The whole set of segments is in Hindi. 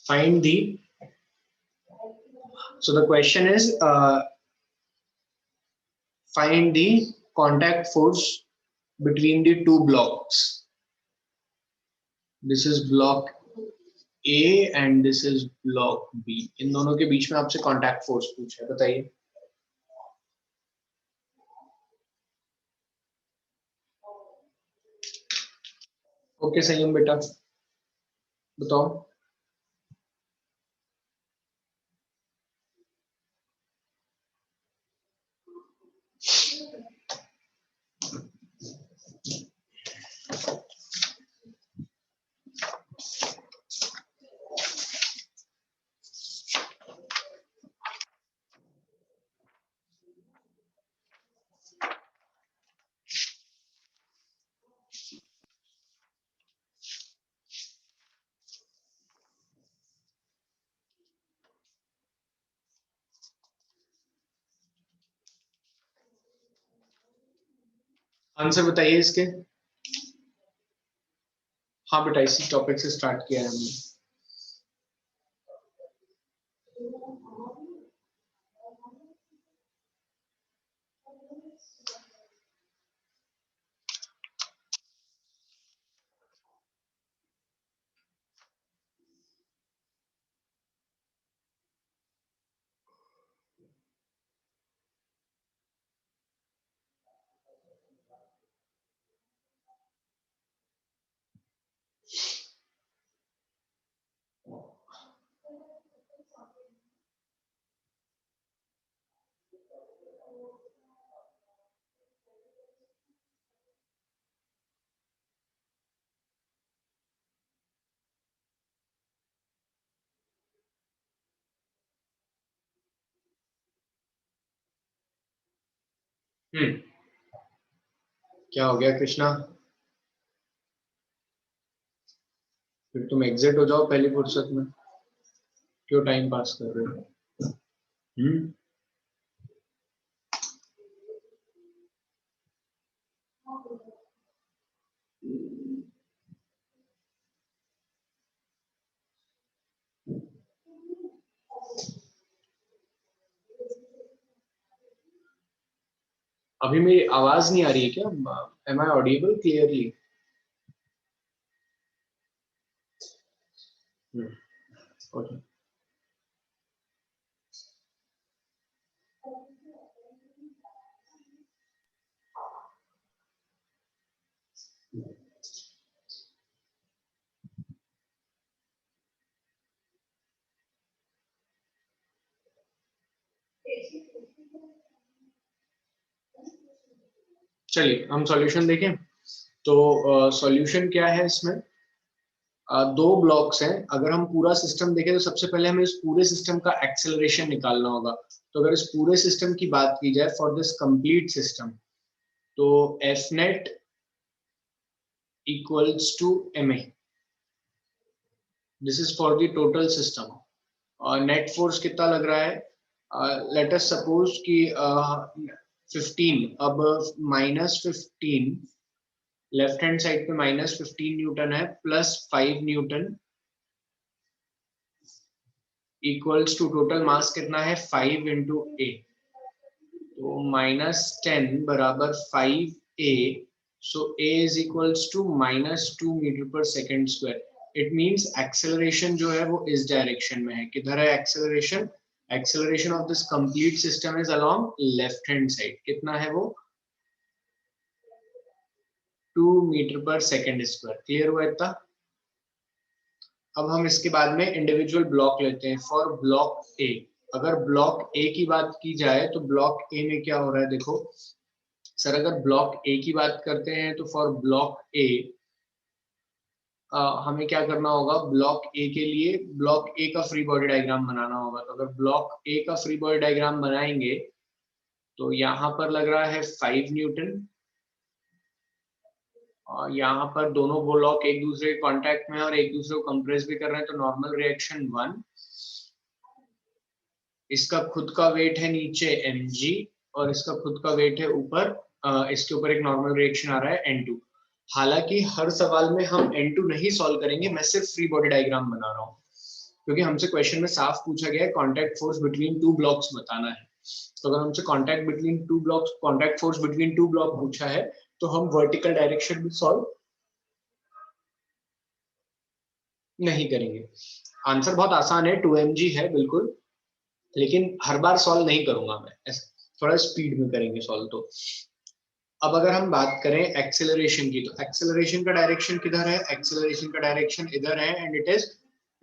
find the, so the question is find the contact force between the two blocks. This is block A and this is block B. इन दोनों के बीच में आपसे contact force पूछा है, बताइए. ओके संयम बेटा बताओ. आंसर बताइए इसके. हाँ बेटा इसी टॉपिक से स्टार्ट किया है हमने. क्या हो गया कृष्णा? फिर तुम एग्जिट हो जाओ पहली फुर्सत में, क्यों टाइम पास कर रहे हो? अभी मेरी आवाज नहीं आ रही है क्या? Am I audible clearly? Okay. चलिए हम सॉल्यूशन देखें. तो सॉल्यूशन क्या है इसमें? दो ब्लॉक्स हैं. अगर हम पूरा सिस्टम देखें तो सबसे पहले हमें इस पूरे सिस्टम का एक्सेलरेशन निकालना होगा. तो अगर इस पूरे सिस्टम की बात की जाए फॉर दिस कंप्लीट सिस्टम, तो F net equals to M A. This is for the total system. Net force कितना लग रहा है? लेट अस सपोज कि 15. अब -15 लेफ्ट हैंड साइड पे -15 न्यूटन है plus 5 newton equals to total mass कितना है 5 इंटू ए. तो -10 बराबर 5a. So a is equals to -2 metre पर second square. It means acceleration जो है वो इस डायरेक्शन में है. किधर है acceleration? Acceleration of this complete system is along left hand side. कितना है वो? 2 मीटर पर सेकेंड स्क्वायर. क्लियर हुआ इतना? अब हम इसके बाद में इंडिविजुअल ब्लॉक लेते हैं. फॉर ब्लॉक ए, अगर ब्लॉक ए की बात की जाए तो ब्लॉक ए में क्या हो रहा है देखो सर. अगर ब्लॉक ए की बात करते हैं तो फॉर ब्लॉक ए हमें क्या करना होगा? ब्लॉक ए के लिए ब्लॉक ए का फ्री बॉडी डायग्राम बनाना होगा. तो अगर ब्लॉक ए का फ्री बॉडी डायग्राम बनाएंगे तो यहाँ पर लग रहा है 5 न्यूटन. और यहाँ पर दोनों ब्लॉक एक दूसरे के कांटेक्ट में और एक दूसरे को कंप्रेस भी कर रहे हैं, तो नॉर्मल रिएक्शन 1. इसका खुद का वेट है नीचे mg और इसका खुद का वेट है ऊपर. इसके ऊपर एक नॉर्मल रिएक्शन आ रहा है n2. हालांकि हर सवाल में हम N2 नहीं सॉल्व करेंगे, मैं सिर्फ फ्री बॉडी डायग्राम बना रहा हूँ क्योंकि हमसे क्वेश्चन में साफ पूछा गया है contact force between two blocks बताना है। तो अगर हमसे contact force between two block पूछा है तो हम वर्टिकल डायरेक्शन में सॉल्व नहीं करेंगे। आंसर बहुत आसान है, 2mg है बिल्कुल, लेकिन हर बार सॉल्व नहीं करूंगा मैं, थोड़ा स्पीड में करेंगे सॉल्व। तो अब अगर हम बात करें एक्सेलरेशन की, तो एक्सेलरेशन का डायरेक्शन किधर है? एक्सेलरेशन का डायरेक्शन इधर है एंड इट इज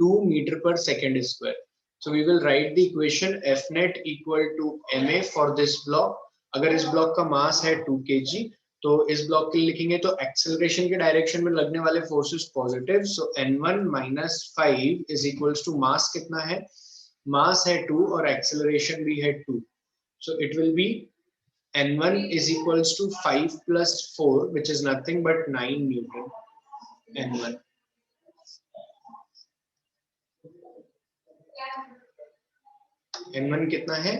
2 मीटर पर second square. So we will write the equation F net equal to ma for this block. अगर इस ब्लॉक का मास है 2 kg, तो इस ब्लॉक के लिए लिखेंगे तो एक्सेलरेशन के डायरेक्शन में लगने वाले forces positive, so n1 minus 5 is equals to mass कितना है? मास है 2 और एक्सेलरेशन भी है 2, so it will be n1 is equals to 5 plus 4 which is nothing but 9 newton n1। n1 कितना है?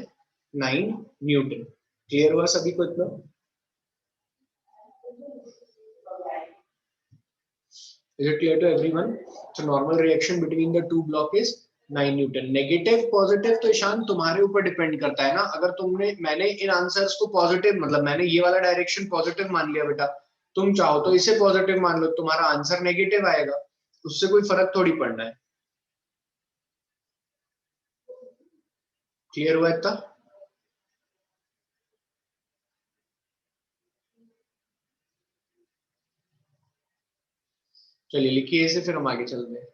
9 न्यूटन। क्लियर हुआ सभी को इतना? Is it clear to everyone? So normal reaction between the two block is 9 Newton. Negative positive तो ईशान तुम्हारे ऊपर डिपेंड करता है ना। अगर मैंने इन आंसर्स को पॉजिटिव, मतलब मैंने ये वाला डायरेक्शन पॉजिटिव मान लिया बेटा, तुम चाहो तो इसे पॉजिटिव मान लो, तुम्हारा आंसर नेगेटिव आएगा, उससे कोई फर्क थोड़ी पड़ना है। क्लियर हुआ इतना? चलिए लिखिए इसे, फिर हम आगे चलते हैं।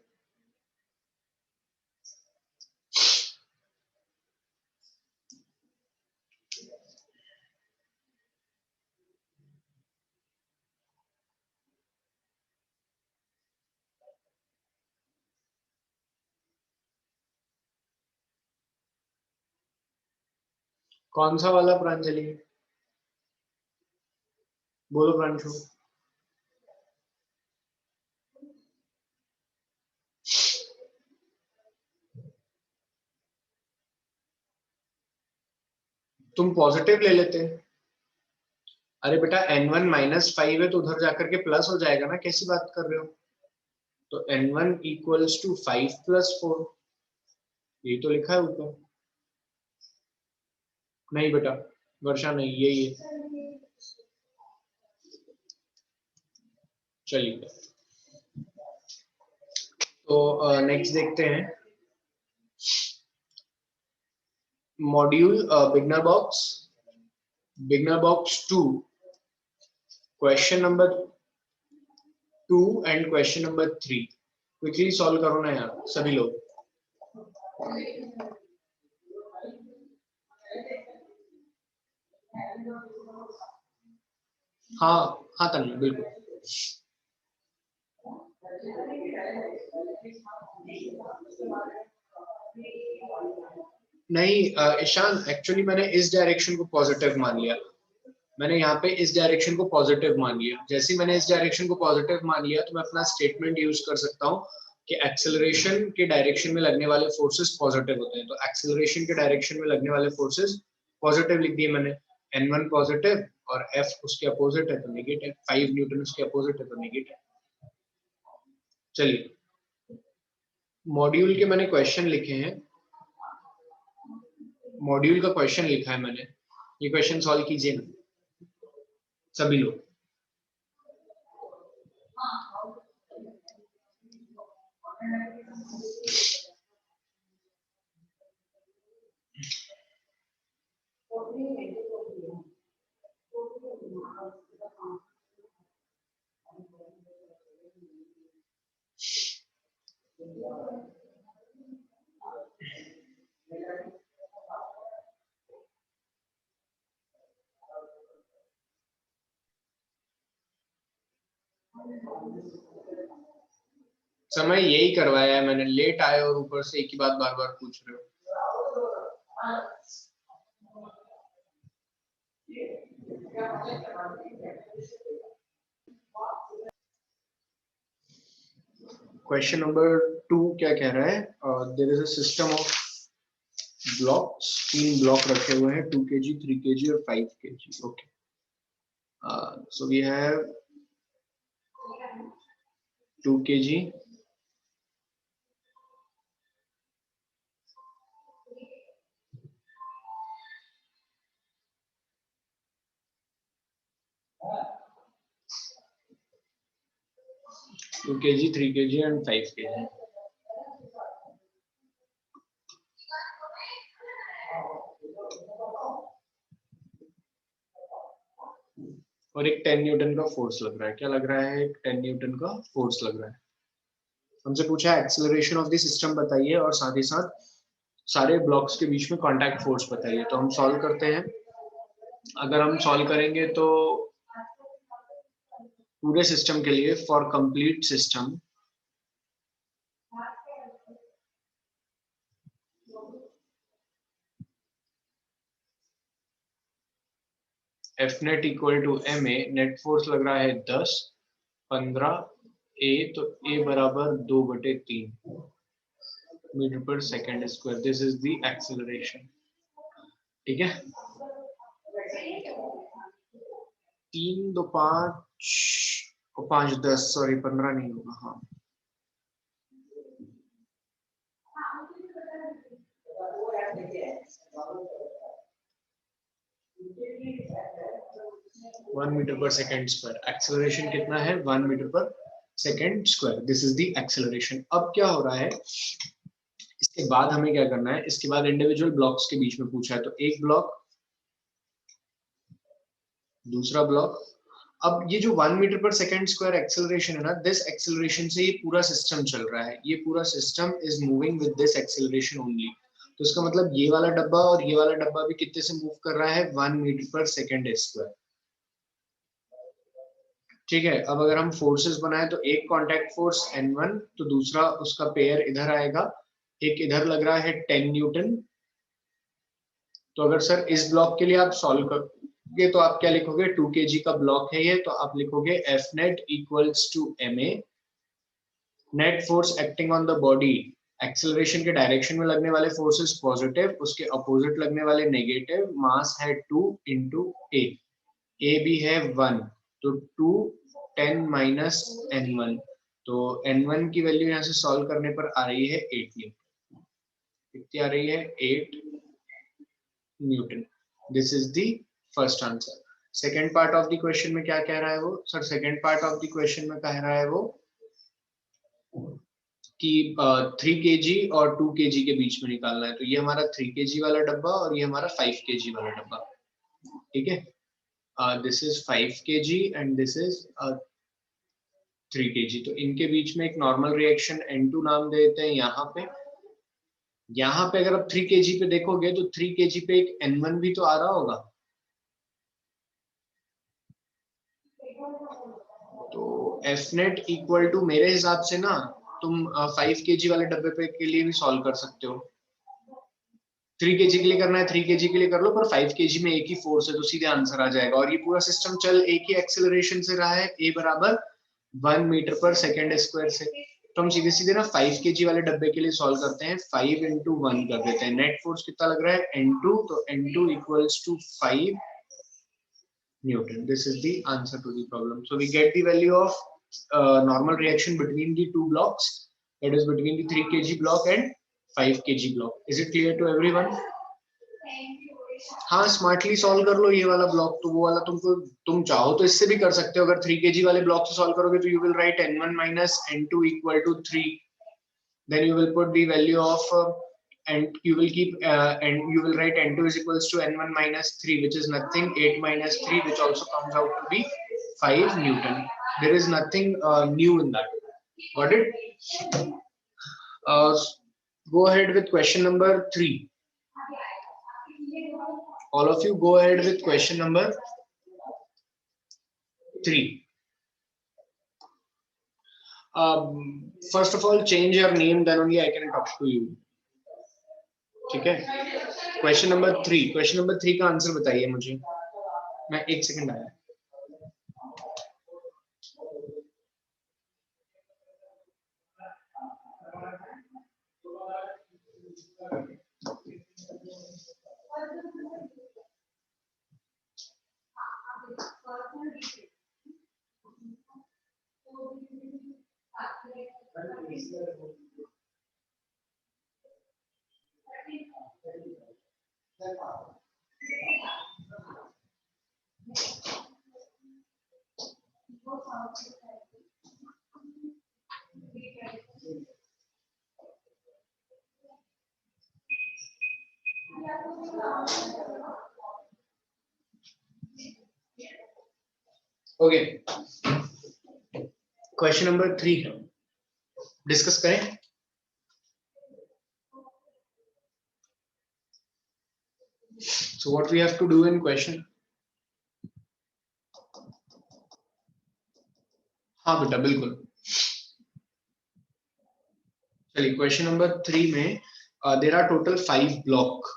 कौन सा वाला प्रांजलि? बोलो प्रांशु। तुम पॉजिटिव ले लेते। अरे बेटा n1 माइनस 5 है तो उधर जाकर के प्लस हो जाएगा ना, कैसी बात कर रहे हो? तो n1 इक्वल्स टू 5 प्लस 4, यही तो लिखा है ऊपर। नहीं बेटा वर्षा नहीं, यही है। चलिए तो नेक्स्ट देखते हैं। Module beginner box 2, question number 2 and question number 3 quickly solve करो ना यार सभी लोग। हाँ हाँ तन्मय बिल्कुल। नहीं ईशान, एक्चुअली मैंने इस डायरेक्शन को पॉजिटिव मान लिया। मैंने यहाँ पे इस डायरेक्शन को पॉजिटिव मान लिया। जैसे ही मैंने इस डायरेक्शन को पॉजिटिव मान लिया तो मैं अपना स्टेटमेंट यूज कर सकता हूँ कि एक्सेलरेशन के डायरेक्शन में लगने वाले फोर्सेस पॉजिटिव होते हैं। तो एक्सेलरेशन के डायरेक्शन में लगने वाले फोर्सेस पॉजिटिव लिख दिए मैंने। n1 पॉजिटिव और f उसके अपोजिट है तो नेगेटिव, 5 न्यूटन उसके अपोजिट है तो नेगेटिव। चलिए मॉड्यूल के मैंने क्वेश्चन लिखे हैं, मॉड्यूल का क्वेश्चन लिखा है मैंने, ये क्वेश्चन सॉल्व कीजिए ना सभी लोग। समय यही करवाया है मैंने, लेट आए और ऊपर से एक ही बात बार बार पूछ रहे हो। क्वेश्चन नंबर 2 क्या कह रहा है? There is a system of blocks, 3 block रखे हुए हैं, 2 kg 3 kg और 5 kg। Okay, so we have 2 kg, two kg, 3 kg and 5 kg. और एक 10 न्यूटन का फोर्स लग रहा है। क्या लग रहा है? एक 10 न्यूटन का फोर्स लग रहा है। हमसे पूछा है एक्सेलरेशन ऑफ द सिस्टम बताइए और साथ ही साथ सारे ब्लॉक्स के बीच में कांटेक्ट फोर्स बताइए। तो हम सॉल्व करते हैं। अगर हम सॉल्व करेंगे तो पूरे सिस्टम के लिए, for complete system, F net equal to M A, net force लग रहा है 10, 15 ए, तो ए बराबर 2/3 मीटर पर second square. This is the acceleration. ठीक है, 3 2 5 5 10, सॉरी 15 नहीं होगा। हाँ, वन मीटर पर सेकेंड स्क्वायर। एक्सेलरेशन कितना है? 1 मीटर पर second square. This is the acceleration. अब क्या हो रहा है, इसके बाद हमें क्या करना है? इसके बाद इंडिविजुअल ब्लॉक्स के बीच में पूछा है, तो एक ब्लॉक, दूसरा ब्लॉक। अब ये जो 1 मीटर पर सेकेंड स्क्वायर एक्सेलरेशन है ना, दिस एक्सेलरेशन से ये पूरा सिस्टम चल रहा है। ये पूरा system is moving with this acceleration only. तो इसका मतलब ये वाला डब्बा और ये वाला डब्बा भी कितने से मूव कर रहा है? 1 मीटर पर सेकेंड स्क्वायर। ठीक है, अब अगर हम फोर्सेस बनाए तो एक कांटेक्ट फोर्स N1, तो दूसरा उसका पेयर इधर आएगा। एक इधर लग रहा है 10 न्यूटन। तो अगर सर इस ब्लॉक के लिए आप सॉल्व करोगे तो आप क्या लिखोगे? 2 kg का ब्लॉक है ये, तो आप लिखोगे F net equals to MA, net force acting on the body. Acceleration के डायरेक्शन में लगने वाले फोर्सेस पॉजिटिव, उसके अपोजिट लगने वाले नेगेटिव। मास है 2 इंटू ए भी है 1, तो 2 10 माइनस N1। तो N1 की वैल्यू यहाँ से सॉल्व करने पर आ रही है 8 न्यूटन। कितनी आ रही है? 8 Newton. This is the first answer. Second part of the question में क्या कह रहा है वो? Sir second part of the question में कह रहा है वो कि 3 kg और 2 kg के बीच में निकालना है। तो ये हमारा 3 kg वाला डब्बा और ये हमारा 5 kg वाला डब्बा। ठीक है, this is 5 kg and this is 3 kg। तो इनके बीच में एक नॉर्मल रिएक्शन N2 नाम दे देते हैं यहाँ पे। यहाँ पे अगर आप 3 kg पे देखोगे तो 3 kg पे एक N1 भी तो आ रहा होगा। तो F net इक्वल टू, मेरे हिसाब से ना, तुम 5 kg वाले डब्बे पे के लिए भी सॉल्व कर सकते हो। 3 kg के लिए करना है 3 kg के लिए कर लो, पर 5 kg में एक ही फोर्स है तो सीधे आंसर आ जाएगा। और ये पूरा सिस्टम चल एक ही एक्सेलरेशन से रहा है, a बराबर 1 मीटर पर सेकेंड स्क्वायर से। तो हम सीधे सीधे ना 5 kg वाले डब्बे के लिए सॉल्व करते हैं। 5 इंटू 1 कर देते हैं। नेट फोर्स कितना लग रहा है? N2, तो N2 equals to 5 Newton. This is the answer to the problem. So we get the value of normal reaction between the two blocks, that is between the 3 kg block and 5 kg block. Is it clear to everyone? हाँ, स्मार्टली सॉल्व कर लो ये वाला ब्लॉक। तो वो वाला तुम चाहो तो इससे भी कर सकते हो। अगर 3 kg वाले ब्लॉक से सॉल्व करोगे तो you will write N1 minus N2 equal to 3. Then you will put the value of and you will keep and you will write N2 is equals to N1 minus 3, which is nothing. 8 minus 3, which also comes out to be 5 Newton. There is nothing new in that. Got it? Go ahead with question number 3. All of you go ahead with question number 3. First of all, change your name, then only I can talk to you. ठीक है, क्वेश्चन नंबर 3, क्वेश्चन नंबर 3 का आंसर बताइए मुझे। मैं 1 सेकंड आया। ओके, क्वेश्चन नंबर 3 डिस्कस करें। So what we have to do in question? हाँ बेटा बिल्कुल। चलिए क्वेश्चन नंबर 3 में there are total 5 block.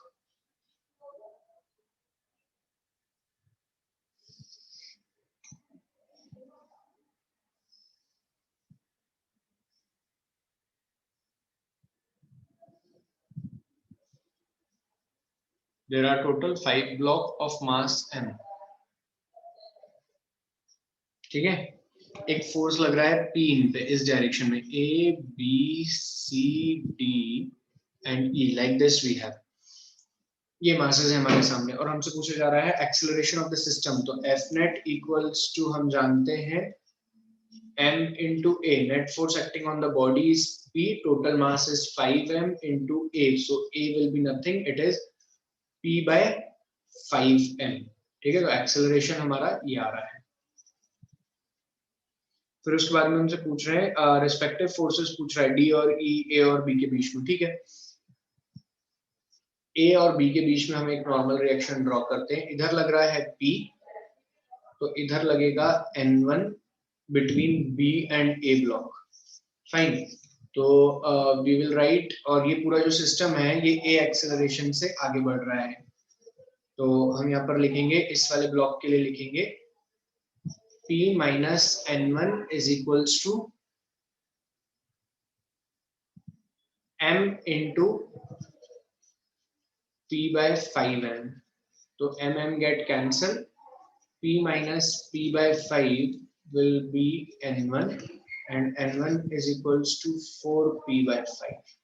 There are total 5 block of mass m। ठीक है, एक फोर्स लग रहा है P इन पे इस डायरेक्शन में, A B C D and E, like this we have. ये मासेस है हमारे सामने और हमसे पूछा जा रहा है एक्सेलरेशन ऑफ द सिस्टम। तो F net इक्वल्स टू हम जानते हैं m into a, net force acting on the body is P, total mass is 5m into a, so a will be nothing, it is P by 5m। ठीक है, तो एक्सेलरेशन हमारा ये आ रहा है। फिर उसके बाद में हमसे पूछ रहे हैं रिस्पेक्टिव फोर्सेस पूछ रहा है D और E, A और B के बीच में। ठीक है, A और B के बीच में हम एक नॉर्मल रिएक्शन ड्रॉ करते हैं। इधर लग रहा है P, तो इधर लगेगा N1 between B and A block. Fine, तो वी विल राइट, और ये पूरा जो सिस्टम है ये A एक्सेलरेशन से आगे बढ़ रहा है, तो हम यहाँ पर लिखेंगे, इस वाले ब्लॉक के लिए लिखेंगे P minus N1 is equals to M into P by 5M। तो MM get cancel, P minus P by 5 will be N1 and N1 is equals to 4P by 5।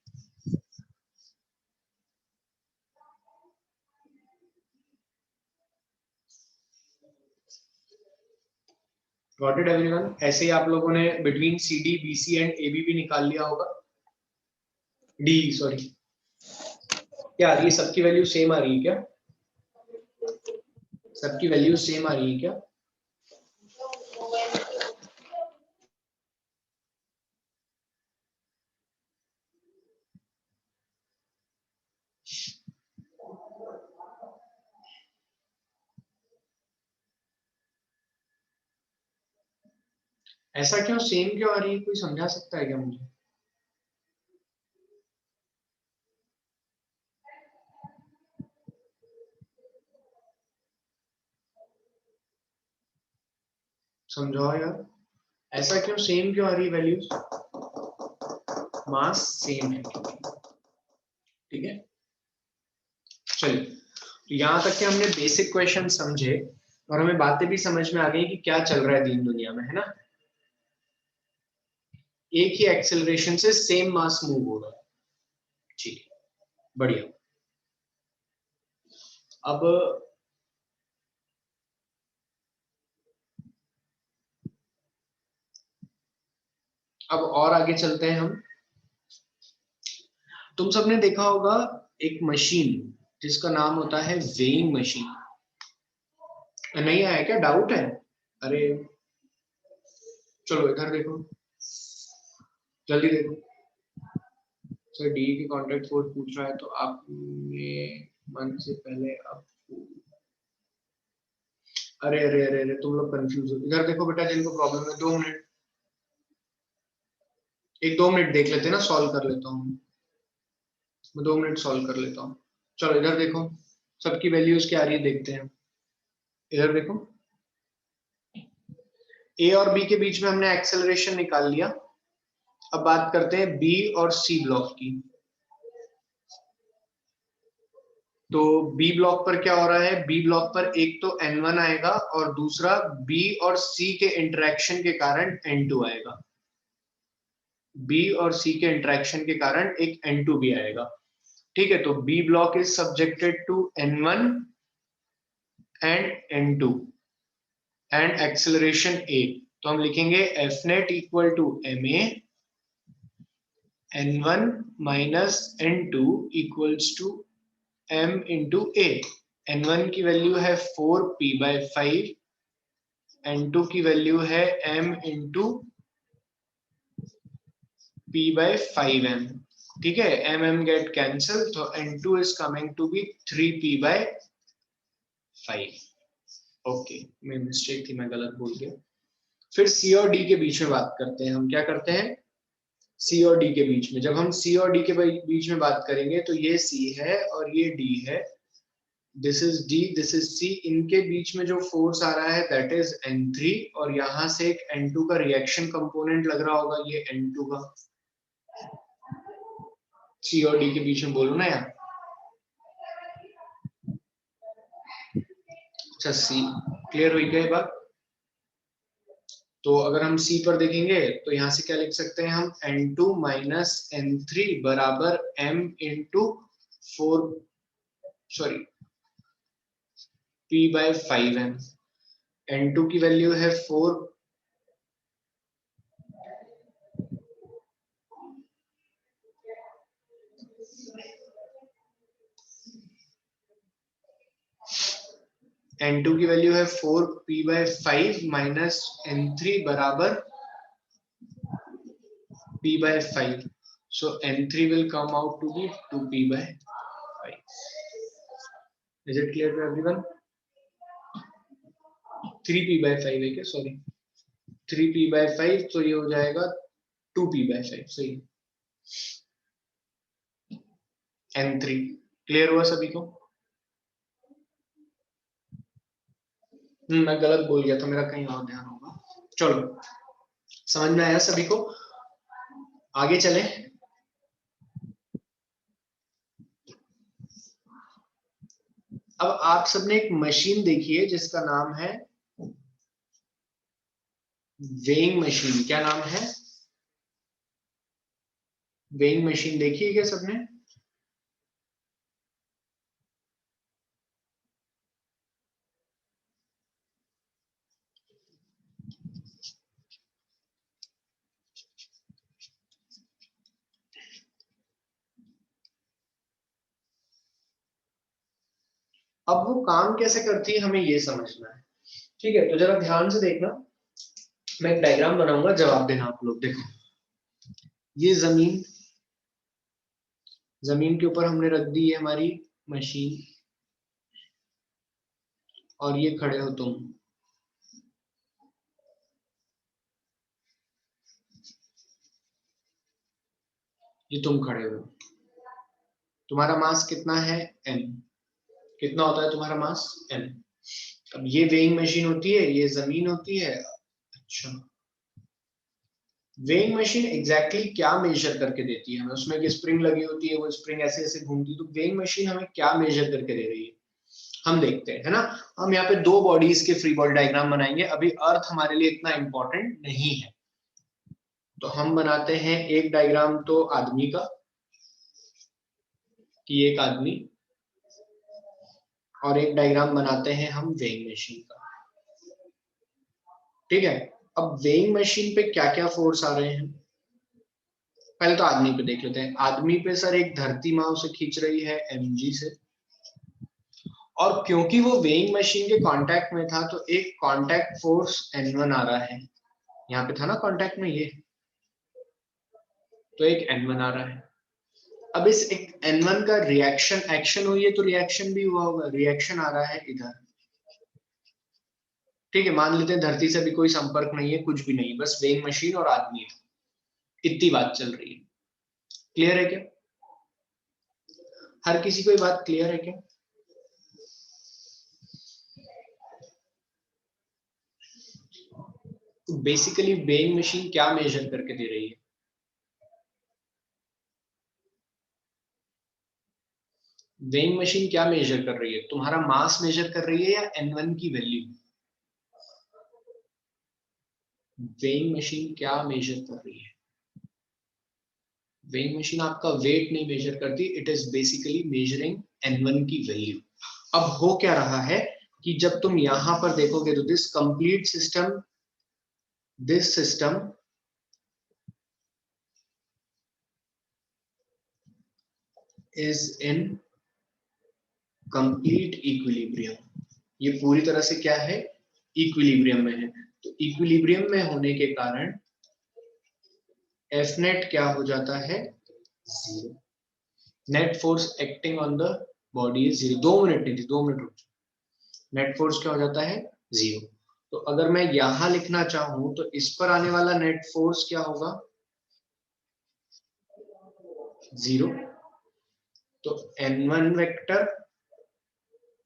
Got it everyone? ऐसे ही आप लोगों ने between CD, BC and AB भी निकाल लिया होगा। D सॉरी, क्या ये सबकी वैल्यू सेम आ रही है क्या? सबकी वैल्यू सेम आ रही है क्या? ऐसा क्यों सेम क्यों आ रही है, कोई समझा सकता है क्या मुझे? समझाओ यार, ऐसा क्यों सेम क्यों आ रही है वैल्यूज? मास सेम है, ठीक है। चलिए, तो यहाँ तक के हमने बेसिक क्वेश्चन समझे और हमें बातें भी समझ में आ गई कि क्या चल रहा है दीन दुनिया में, है ना। एक ही एक्सेलरेशन से सेम मास मूव हो रहा है, ठीक है, बढ़िया। अब और आगे चलते हैं हम। तुम सबने देखा होगा एक मशीन जिसका नाम होता है वेइंग मशीन। नहीं आया क्या, डाउट है? अरे चलो इधर देखो, जल्दी देखो। सर डी की कॉन्टैक्ट फोर्स पूछ रहा है, तो आपने मन से पहले अब, अरे अरे अरे अरे तुम लोग कंफ्यूज हो। इधर देखो बेटा, जिनको प्रॉब्लम है 2 मिनट, एक 2 मिनट देख लेते हैं ना, सॉल्व कर लेता हूँ मैं, 2 मिनट सॉल्व कर लेता हूँ। चलो इधर देखो, सबकी वैल्यूज क्या आ रही है देखते हैं। इधर देखो, ए और बी के बीच में हमने एक्सेलरेशन निकाल लिया। अब बात करते हैं बी और सी ब्लॉक की। तो बी ब्लॉक पर क्या हो रहा है? बी ब्लॉक पर एक तो N1 आएगा और दूसरा बी और सी के इंटरेक्शन के कारण N2 आएगा। बी और सी के इंटरेक्शन के कारण एक N2 भी आएगा। ठीक है, तो B block is subjected to N1 and N2 and acceleration A। तो हम लिखेंगे F net equal to MA N1 minus N2 equals to M into A। N1 की वैल्यू है 4p/5, N2 की वैल्यू है M इंटू p/5m। ठीक है, m गेट कैंसिल, तो N2 is coming to be 3p/5। Okay, मेरी मिस्टेक थी, मैं गलत बोल गया। फिर C और D के बीच में बात करते हैं। हम क्या करते हैं, C और D के बीच में, जब हम C और D के बीच में बात करेंगे तो ये C है और ये D है, this is D, this is C। इनके बीच में जो फोर्स आ रहा है दैट इज N3, और यहाँ से एक N2 का रिएक्शन कंपोनेंट लग रहा होगा, ये N2 का। C और D के बीच में बोलो ना यार। अच्छा, C क्लियर हुई क्या ये बात? तो अगर हम C पर देखेंगे तो यहाँ से क्या लिख सकते हैं हम, N2 माइनस N3 बराबर M into 4 sorry p/5m। N2 की वैल्यू है 4, N2 की वैल्यू है 4p/5 माइनस N3 बराबर p/5, so N3 will come out to be 2p/5। Is it clear to everyone? 3p/5 है क्या, सॉरी 3p/5, तो ये हो जाएगा 2p/5, सही। N3 क्लियर हुआ सभी को? मैं गलत बोल गया था, मेरा कहीं और ध्यान होगा। चलो, समझ में आया सभी को? आगे चले। अब आप सबने एक मशीन देखी है जिसका नाम है वेइंग मशीन। क्या नाम है? वेइंग मशीन देखी है क्या सबने? अब वो काम कैसे करती है हमें ये समझना है। ठीक है, तो जरा ध्यान से देखना, मैं एक डायग्राम बनाऊंगा, जवाब देना आप लोग। देखो, ये जमीन, जमीन के ऊपर हमने रख दी है हमारी मशीन, और ये खड़े हो तुम। ये तुम खड़े हो, तुम्हारा मास कितना है, m। कितना होता है तुम्हारा मास, m। अब ये वेइंग मशीन होती है, ये जमीन होती है। अच्छा, वेइंग मशीन एग्जैक्टली क्या मेजर करके देती है हमें? उसमें एक स्प्रिंग लगी होती है, वो स्प्रिंग ऐसे ऐसे घूमती है, तो वेइंग मशीन हमें क्या मेजर करके दे रही है, हम देखते हैं, है ना। हम यहाँ पे दो बॉडीज के फ्री बॉडी डायग्राम बनाएंगे। अभी अर्थ हमारे लिए इतना इंपॉर्टेंट नहीं है, तो हम बनाते हैं एक डायग्राम तो आदमी का, कि एक आदमी, और एक डायग्राम बनाते हैं हम वेइंग मशीन का। ठीक है, अब वेइंग मशीन पे क्या क्या फोर्स आ रहे हैं, पहले तो आदमी पे देख लेते हैं। आदमी पे सर एक धरती माँ उसे खींच रही है mg से, और क्योंकि वो वेइंग मशीन के कांटेक्ट में था तो एक कांटेक्ट फोर्स N1 आ रहा है, यहाँ पे था ना कांटेक्ट में ये, तो एक N1 आ रहा है। अब इस एक N1 का रिएक्शन, एक्शन हुई है तो रिएक्शन भी हुआ होगा, रिएक्शन आ रहा है इधर। ठीक है, मान लेते हैं धरती से भी कोई संपर्क नहीं है, कुछ भी नहीं, बस वेइंग मशीन और आदमी है, इतनी बात चल रही है। क्लियर है क्या? हर किसी को ये बात क्लियर है क्या? बेसिकली वेइंग मशीन क्या मेजर करके दे रही है? वेइंग मशीन क्या मेजर कर रही है? तुम्हारा मास मेजर कर रही है या N1 की वैल्यू? वेइंग मशीन क्या मेजर कर रही है? वेइंग मशीन आपका वेट नहीं मेजर करती, it is basically measuring N1 की वैल्यू। अब हो क्या रहा है कि जब तुम यहां पर देखोगे तो this complete system, this system is in complete equilibrium. ये पूरी तरह से क्या है, इक्विलिब्रियम में है। तो इक्विलिब्रियम में होने के कारण एफ नेट क्या हो जाता है, zero. Net force acting on the body is zero. 2 minute नहीं थी, 2 मिनट रुक जाओ। नेट फोर्स क्या हो जाता है, जीरो। तो अगर मैं यहां लिखना चाहूं तो इस पर आने वाला नेट फोर्स क्या होगा, जीरो। तो N1 वेक्टर,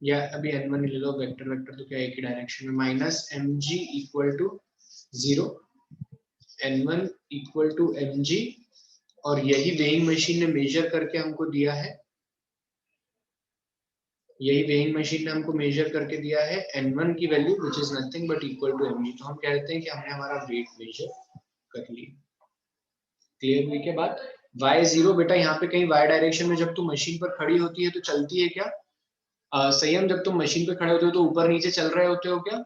या अभी N1 ले लो, वेक्टर वेक्टर तो क्या एक ही डायरेक्शन में, minus mg equal to zero, N1 equal to mg। और यही वेइंग मशीन ने मेजर करके हमको दिया है, यही वेइंग मशीन ने हमको मेजर करके दिया है N1 की value which is nothing but equal to mg। तो हम कहते हैं कि हमने हमारा वेट मेजर कर लिया। क्लियर हुई के बाद y0 बेटा यहाँ पे कहीं y डायरेक्शन में जब तुम मशीन पर खड़ी होती है तो चलती है क्या, संयम जब तुम मशीन पे खड़े होते हो तो ऊपर नीचे चल रहे होते हो क्या,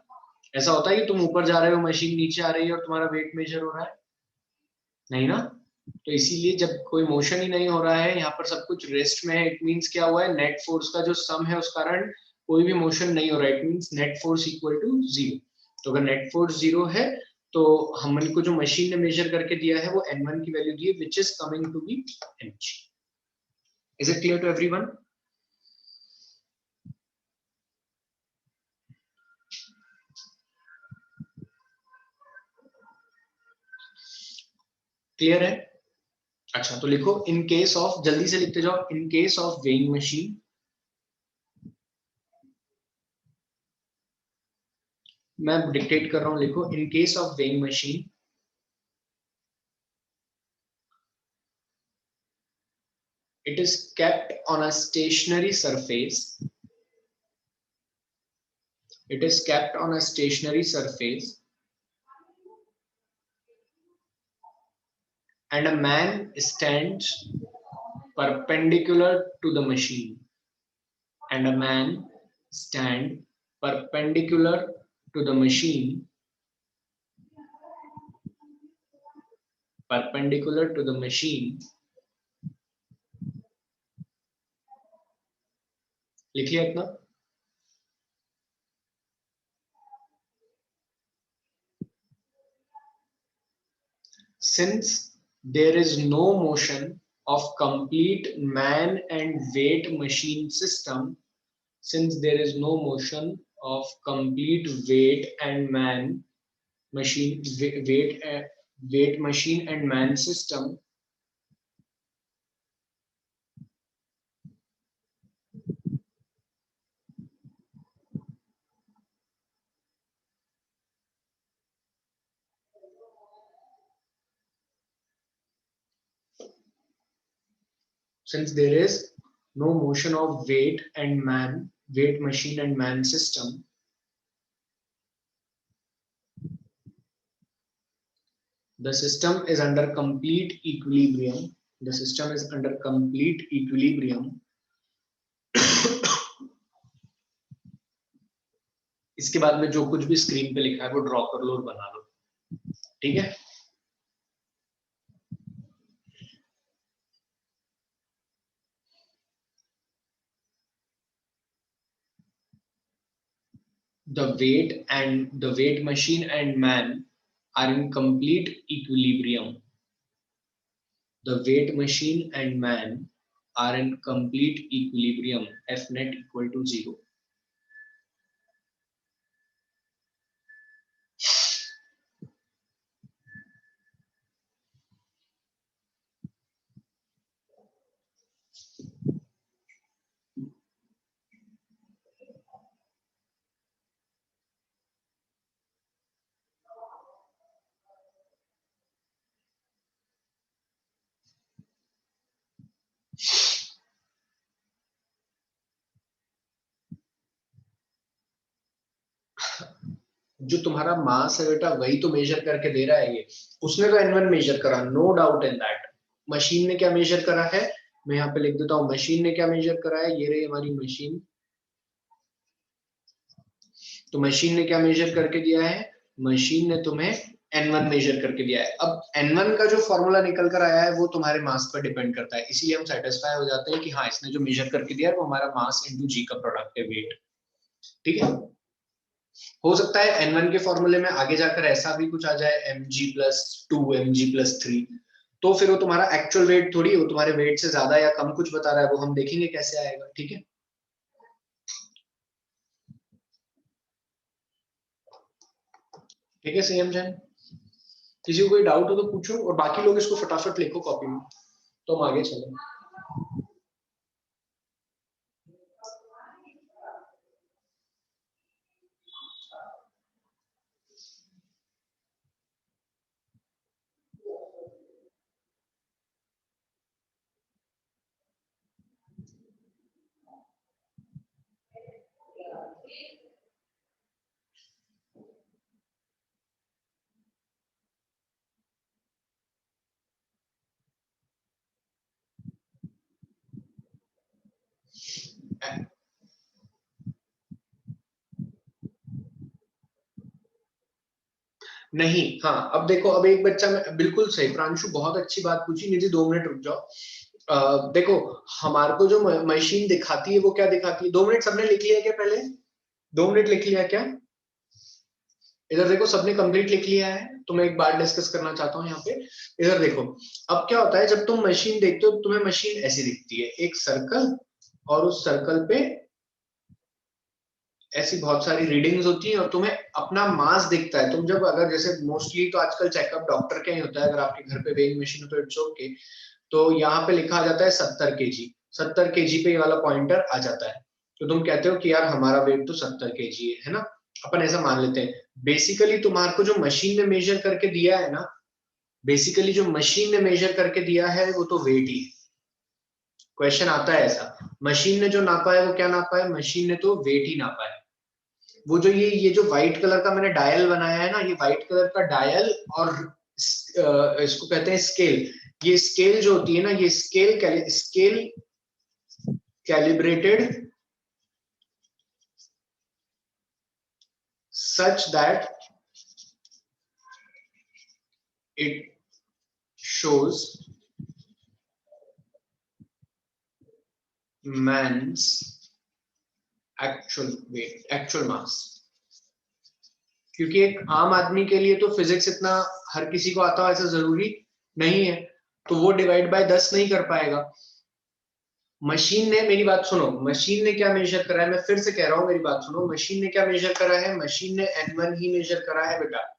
ऐसा होता है कि तुम ऊपर जा रहे हो मशीन नीचे आ रही है और तुम्हारा वेट मेजर हो रहा है, नहीं ना। तो इसीलिए जब कोई मोशन ही नहीं हो रहा है, यहाँ पर सब कुछ रेस्ट में है, इट मींस क्या हुआ है, नेट फोर्स का जो सम है उस कारण कोई भी मोशन नहीं हो रहा है, it means net force equal to zero. तो अगर नेट फोर्स जीरो है तो हमको जो मशीन ने मेजर करके दिया है वो N1 की वैल्यू दी है which is coming to be mg। Is it clear to everyone? Clear है? अच्छा तो लिखो इन केस ऑफ, जल्दी से लिखते जाओ, in case of weighing machine, मैं डिक्टेट कर रहा हूं, लिखो in case of weighing machine it is kept on a stationary surface, it is kept on a stationary surface and a man stands perpendicular to the machine, and a man stand perpendicular to the machine, perpendicular to the machine। लिख लिया इतना? Since there is no motion of complete man and weight machine system, since there is no motion of complete weight and man machine, weight machine and man system, since there is no motion of weight and man, weight machine and man system, the system is under complete equilibrium, the system is under complete equilibrium। इसके बाद में जो कुछ भी स्क्रीन पे लिखा है वो ड्रॉ कर लो और बना लो, ठीक है। The weight machine and man are in complete equilibrium, the weight machine and man are in complete equilibrium, F net equal to 0। जो तुम्हारा मास है बेटा वही तो मेजर करके दे रहा है, ये उसने तो N1 मेजर करा, no doubt in that. Machine ने क्या मेजर करा है, मैं यहाँ पे लिख देता हूँ मशीन ने क्या मेजर करा है, ये रही हमारी मशीन। तो मशीन ने क्या मेजर करके दिया है, मशीन ने तुम्हें N1 मेजर करके दिया है। अब N1 का जो फॉर्मूला निकल कर आया है वो तुम्हारे मास पर डिपेंड करता है, इसीलिए हम सेटिस्फाई हो जाते हैं कि हाँ इसने जो मेजर करके दिया है वो हमारा मास इंटू जी का प्रोडक्ट है, वेट। ठीक है, हो सकता है N1 के फॉर्मूले में आगे जाकर ऐसा भी कुछ आ जाए mg+2 mg+3, तो फिर वो तुम्हारा एक्चुअल वेट थोड़ी, वो तुम्हारे वेट से ज्यादा या कम कुछ बता रहा है, वो हम देखेंगे कैसे आएगा। ठीक है, ठीक है सीएम जैन, किसी को कोई डाउट हो तो पूछो, और बाकी लोग इसको फटाफट लिखो कॉपी में, तो हम आगे चलें। नहीं, हाँ अब देखो, अब एक बच्चा में बिल्कुल सही, प्रांशु बहुत अच्छी बात पूछी। निधि 2 मिनट रुक जाओ। देखो, हमारे को जो मशीन दिखाती है वो क्या दिखाती है, 2 मिनट सबने लिख लिया क्या पहले, 2 मिनट लिख लिया क्या, इधर देखो सबने कंप्लीट लिख लिया है, तो मैं एक बार डिस्कस करना चाहता हूँ यहाँ पे। इधर देखो, अब क्या होता है जब तुम मशीन देखते हो तुम्हें मशीन ऐसी दिखती है, एक सर्कल, और उस सर्कल पे ऐसी बहुत सारी रीडिंग्स होती हैं, और तुम्हें अपना मास दिखता है। तुम जब अगर जैसे मोस्टली तो आजकल चेकअप डॉक्टर का ही होता है, अगर आपके घर पे वेइंग मशीन हो तो इट्स ओके, तो यहाँ पे लिखा आ जाता है 70 kg, 70 kg पे ये वाला पॉइंटर आ जाता है, तो तुम कहते हो कि यार हमारा वेट तो 70 kg है ना, अपन ऐसा मान लेते हैं। बेसिकली तुम्हारे को जो मशीन ने मेजर करके दिया है ना, बेसिकली जो मशीन ने मेजर करके दिया है वो तो वेट ही है। क्वेश्चन आता है ऐसा, मशीन ने जो नापा है वो क्या नापा है, मशीन ने तो वेट ही नापा है। वो जो ये जो व्हाइट कलर का मैंने डायल बनाया है ना, ये व्हाइट कलर का डायल, और इसको कहते हैं स्केल। ये स्केल जो होती है ना, ये scale calibrated such that it shows man's actual weight, actual mass। क्योंकि एक आम आदमी के लिए तो फिजिक्स इतना हर किसी को आता हो ऐसा जरूरी नहीं है, तो वो डिवाइड बाय 10 नहीं कर पाएगा। मशीन ने, मेरी बात सुनो, मशीन ने क्या मेजर करा है, मैं फिर से कह रहा हूं मेरी बात सुनो, मशीन ने क्या मेजर करा है, मशीन ने N1 ही मेजर करा है बेटा।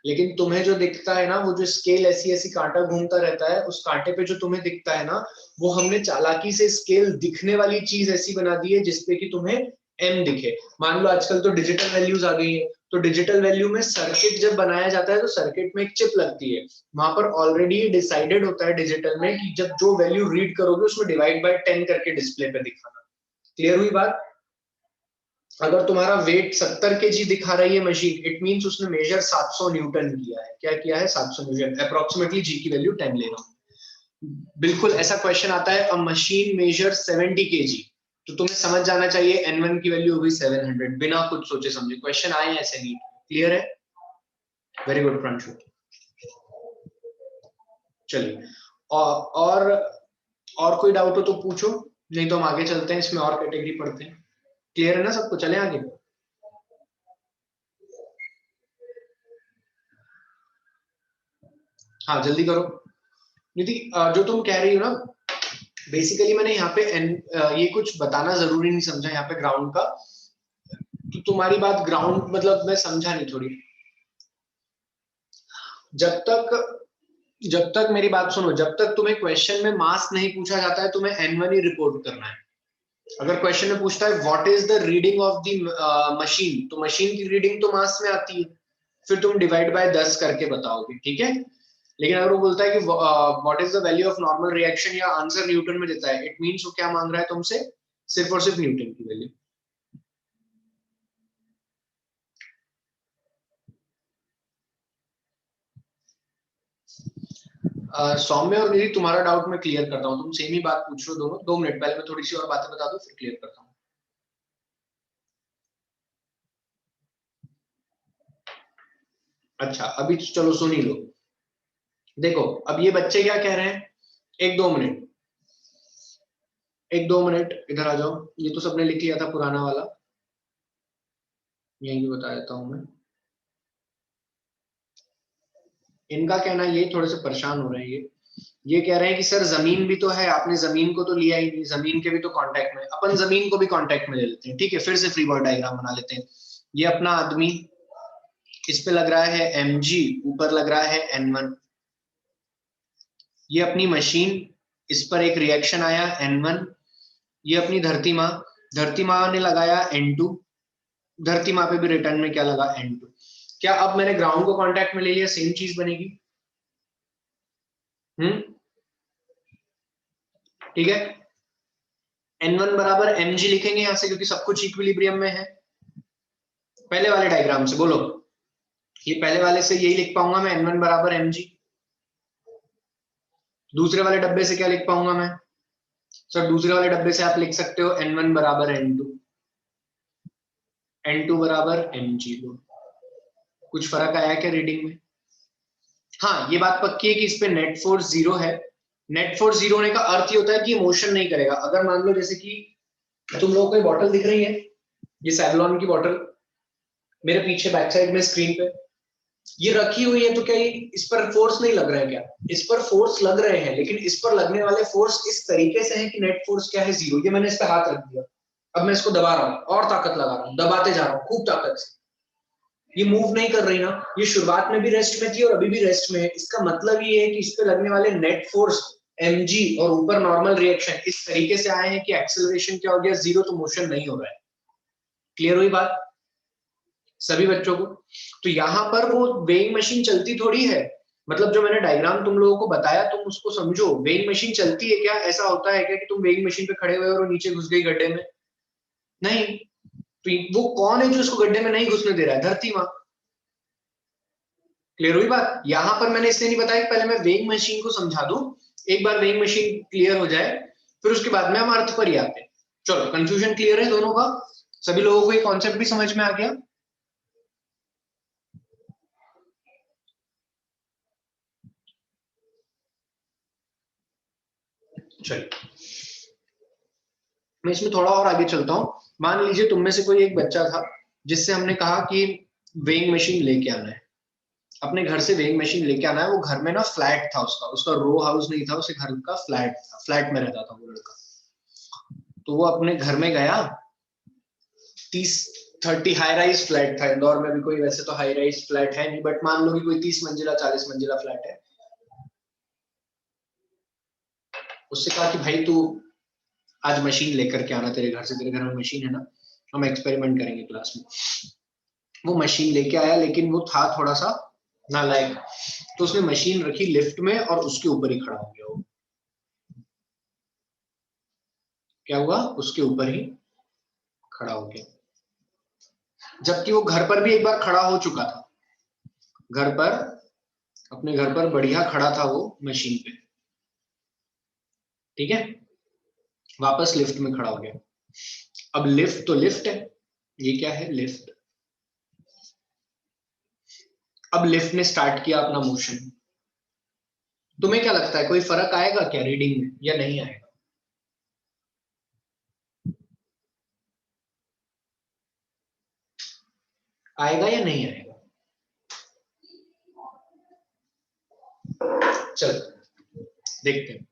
लेकिन तुम्हें जो दिखता है ना, वो जो स्केल ऐसी ऐसी कांटा घूमता रहता है, उस कांटे पे जो तुम्हें दिखता है ना, वो हमने चालाकी से स्केल दिखने वाली चीज ऐसी बना दी है जिसपे कि तुम्हें एम दिखे। मान लो आजकल तो डिजिटल वैल्यूज आ गई है, तो डिजिटल वैल्यू में सर्किट जब बनाया जाता है तो सर्किट में एक चिप लगती है, वहां पर ऑलरेडी डिसाइडेड होता है डिजिटल में कि जब जो वैल्यू रीड करोगे उसमें डिवाइड बाय 10 करके डिस्प्ले पे दिखाना। क्लियर हुई बात। अगर तुम्हारा वेट 70 kg दिखा रही है मशीन, इट मींस उसने मेजर 700 न्यूटन किया है। क्या किया है, 700 न्यूटन, अप्रोक्सीमेटली जी की वैल्यू 10 ले रहा हूं। बिल्कुल ऐसा क्वेश्चन आता है, अ मशीन मेजर 70 kg, तो तुम्हें समझ जाना चाहिए N1 की वैल्यू होगी 700, बिना कुछ सोचे समझे क्वेश्चन आए ऐसे नहीं। क्लियर है, वेरी गुड प्रांशु। चलिए, और कोई डाउट हो तो पूछो, नहीं तो हम आगे चलते हैं, इसमें और कैटेगरी पढ़ते हैं। क्लियर है ना सबको, चलें आगे। हाँ जल्दी करो निधि। जो तुम कह रही हो ना, बेसिकली मैंने यहाँ पे ये कुछ बताना जरूरी नहीं समझा यहाँ पे ग्राउंड का, तो तुम्हारी बात ग्राउंड मतलब मैं समझा नहीं थोड़ी। जब तक जब तक मेरी बात सुनो, जब तक तुम्हें क्वेश्चन में मास नहीं पूछा जाता है तुम्हें N1 ही रिपोर्ट करना है। अगर क्वेश्चन में पूछता है what is the reading of the machine, तो मशीन की रीडिंग तो मास में आती है, फिर तुम डिवाइड बाय 10 करके बताओगे, ठीक है। लेकिन अगर वो बोलता है कि what is the value of normal reaction, या आंसर न्यूटन में देता है, इट मींस वो क्या मांग रहा है तुमसे, सिर्फ और सिर्फ न्यूटन की वैल्यू। सौम्य और निधि, तुम्हारा डाउट मैं क्लियर करता हूँ, तुम सेम ही बात पूछ रहे हो दोनों। 2 मिनट पहले मैं थोड़ी सी और बातें बता दूं फिर क्लियर करता हूँ। अच्छा अभी चलो सुन ही लो। देखो अब ये बच्चे क्या कह रहे हैं, 1-2 मिनट, 1-2 मिनट इधर आ जाओ। ये तो सबने लिख लिया था पुराना वाला, यही बता देता हूं मैं। इनका कहना ये थोड़े से परेशान हो रहे हैं, ये कह रहे हैं कि सर जमीन भी तो है, आपने जमीन को तो लिया ही नहीं, जमीन के भी तो कांटेक्ट में, अपन जमीन को भी कांटेक्ट में ले लेते हैं। ठीक है, फिर से फ्री बॉडी डायग्राम बना लेते हैं। ये अपना आदमी, इस पे लग रहा है mg, ऊपर लग रहा है n1। ये अपनी मशीन, इस पर एक रिएक्शन आया n1। ये अपनी धरती माँ, धरती माँ ने लगाया n2, धरती माँ पे भी रिटर्न में क्या लगा n2। क्या अब मैंने ग्राउंड को कांटेक्ट में ले लिया, सेम चीज बनेगी। ठीक है, n1 बराबर mg लिखेंगे यहां से, क्योंकि सब कुछ इक्विलिब्रियम में है। पहले वाले डायग्राम से बोलो, ये पहले वाले से यही लिख पाऊंगा मैं, n1 बराबर mg। दूसरे वाले डब्बे से क्या लिख पाऊंगा मैं सर, दूसरे वाले डब्बे से आप लिख सकते हो n1 बराबर n2, n2 बराबर mg। कुछ फर्क आया क्या रीडिंग में? हाँ ये बात पक्की है कि इस पे नेट फोर्स 0 है। नेट फोर्स 0 होने का अर्थ ये होता है कि ये मोशन नहीं करेगा। अगर मान लो जैसे कि तुम लोगों को ये बॉटल दिख रही है, ये सैवलॉन की बॉटल मेरे पीछे बैक साइड में स्क्रीन पे ये रखी हुई है, तो क्या ये इस पर फोर्स नहीं लग रहा है क्या? इस पर फोर्स लग रहे हैं, लेकिन इस पर लगने वाले फोर्स इस तरीके से है कि नेट फोर्स क्या है, 0। ये मैंने इस पे हाथ रख दिया, अब मैं इसको दबा रहा हूँ और ताकत लगा रहा हूँ, दबाते जा रहा हूँ खूब ताकत से, ये मूव नहीं कर रही ना। ये शुरुआत में भी रेस्ट में थी और अभी भी रेस्ट में है। इसका मतलब ये है कि इस पे लगने वाले नेट फोर्स mg और ऊपर नॉर्मल रिएक्शन इस तरीके से आए हैं कि एक्सेलरेशन क्या हो गया, 0, तो मोशन नहीं हो रहा है। क्लियर हुई बात सभी बच्चों को? तो यहाँ पर वो वेइंग मशीन चलती थोड़ी है, मतलब जो मैंने डायग्राम तुम लोगों को बताया तुम उसको समझो। वेइंग मशीन चलती है क्या? ऐसा होता है क्या कि तुम वेइंग मशीन पे खड़े हुए और वो नीचे घुस गई गड्ढे में? नहीं। तो वो कौन है जो उसको गड्ढे में नहीं घुसने दे रहा है? धरती माँ। क्लियर हुई बात? यहां पर मैंने इसलिए नहीं बताया कि पहले मैं वेइंग मशीन को समझा दूं, एक बार वेइंग मशीन क्लियर हो जाए फिर उसके बाद में हम अर्थ पर ही आते हैं। चलो कंफ्यूजन क्लियर है दोनों का? सभी लोगों को ये कॉन्सेप्ट भी समझ में आ गया? चलिए मैं इसमें थोड़ा और आगे चलता हूं। मान लीजिए तुम में से कोई एक बच्चा था जिससे हमने कहा कि वेइंग मशीन लेके आना है, अपने घर से वेइंग मशीन लेके आना है। वो घर में ना फ्लैट था, उसका उसका रो हाउस नहीं था, उसे घर का फ्लैट था, फ्लैट में रहता था वो लड़का। तो वो अपने घर में गया, 30 हाई राइज फ्लैट था। इंदौर में भी कोई वैसे तो हाई राइज फ्लैट है नहीं, बट मान लो कि कोई 30 मंजिला 40 मंजिला फ्लैट है। उससे कहा कि भाई तू आज मशीन लेकर के आना तेरे घर से, तेरे घर में मशीन है ना, हम एक्सपेरिमेंट करेंगे क्लास में। वो मशीन लेके आया, लेकिन वो था थोड़ा सा नालायक, तो उसने मशीन रखी लिफ्ट में और उसके ऊपर ही खड़ा हो गया वो। क्या हुआ? उसके ऊपर ही खड़ा हो गया, जबकि वो घर पर भी एक बार खड़ा हो चुका था। घर पर, अपने घर पर बढ़िया खड़ा था वो मशीन पे। ठीक है, वापस लिफ्ट में खड़ा हो गया। अब लिफ्ट तो लिफ्ट है, ये क्या है? लिफ्ट। अब लिफ्ट ने स्टार्ट किया अपना मोशन। तुम्हें क्या लगता है कोई फर्क आएगा क्या रीडिंग में या नहीं आएगा? आएगा या नहीं आएगा? चल देखते हैं।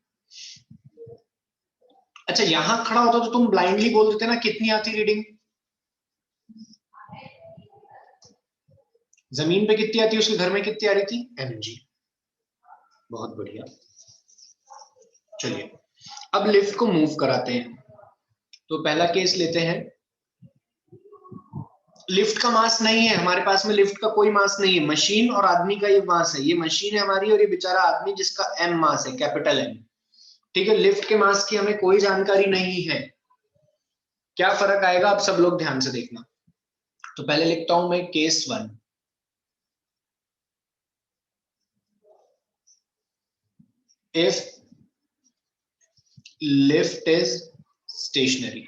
अच्छा यहां खड़ा होता तो तुम ब्लाइंडली बोल देते ना कितनी आती रीडिंग, जमीन पे कितनी आती है, उसके घर में कितनी आ रही थी? mg। बहुत बढ़िया। चलिए अब लिफ्ट को मूव कराते हैं। तो पहला केस लेते हैं, लिफ्ट का मास नहीं है हमारे पास में, लिफ्ट का कोई मास नहीं है, मशीन और आदमी का ये मास है। ये मशीन है हमारी और ये बेचारा आदमी जिसका m मास है, कैपिटल M। ठीक है, लिफ्ट के मास की हमें कोई जानकारी नहीं है। क्या फर्क आएगा अब सब लोग ध्यान से देखना। तो पहले लिखता हूं मैं case 1। if lift is stationary.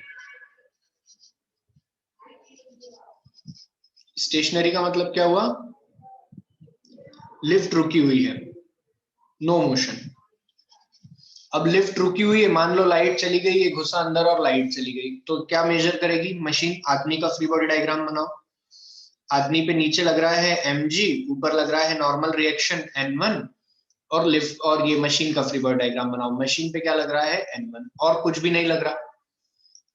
Stationary का मतलब क्या हुआ? लिफ्ट रुकी हुई है, नो मोशन। अब लिफ्ट रुकी हुई है, मान लो लाइट चली गई, ये घुसा अंदर और लाइट चली गई, तो क्या मेजर करेगी मशीन? आदमी का फ्री बॉडी डायग्राम बनाओ। आदमी पे नीचे लग रहा है mg, ऊपर लग रहा है नॉर्मल रिएक्शन n1, और लिफ्ट और ये मशीन का फ्री बॉडी डायग्राम बनाओ। मशीन पे क्या लग रहा है? n1, और कुछ भी नहीं लग रहा।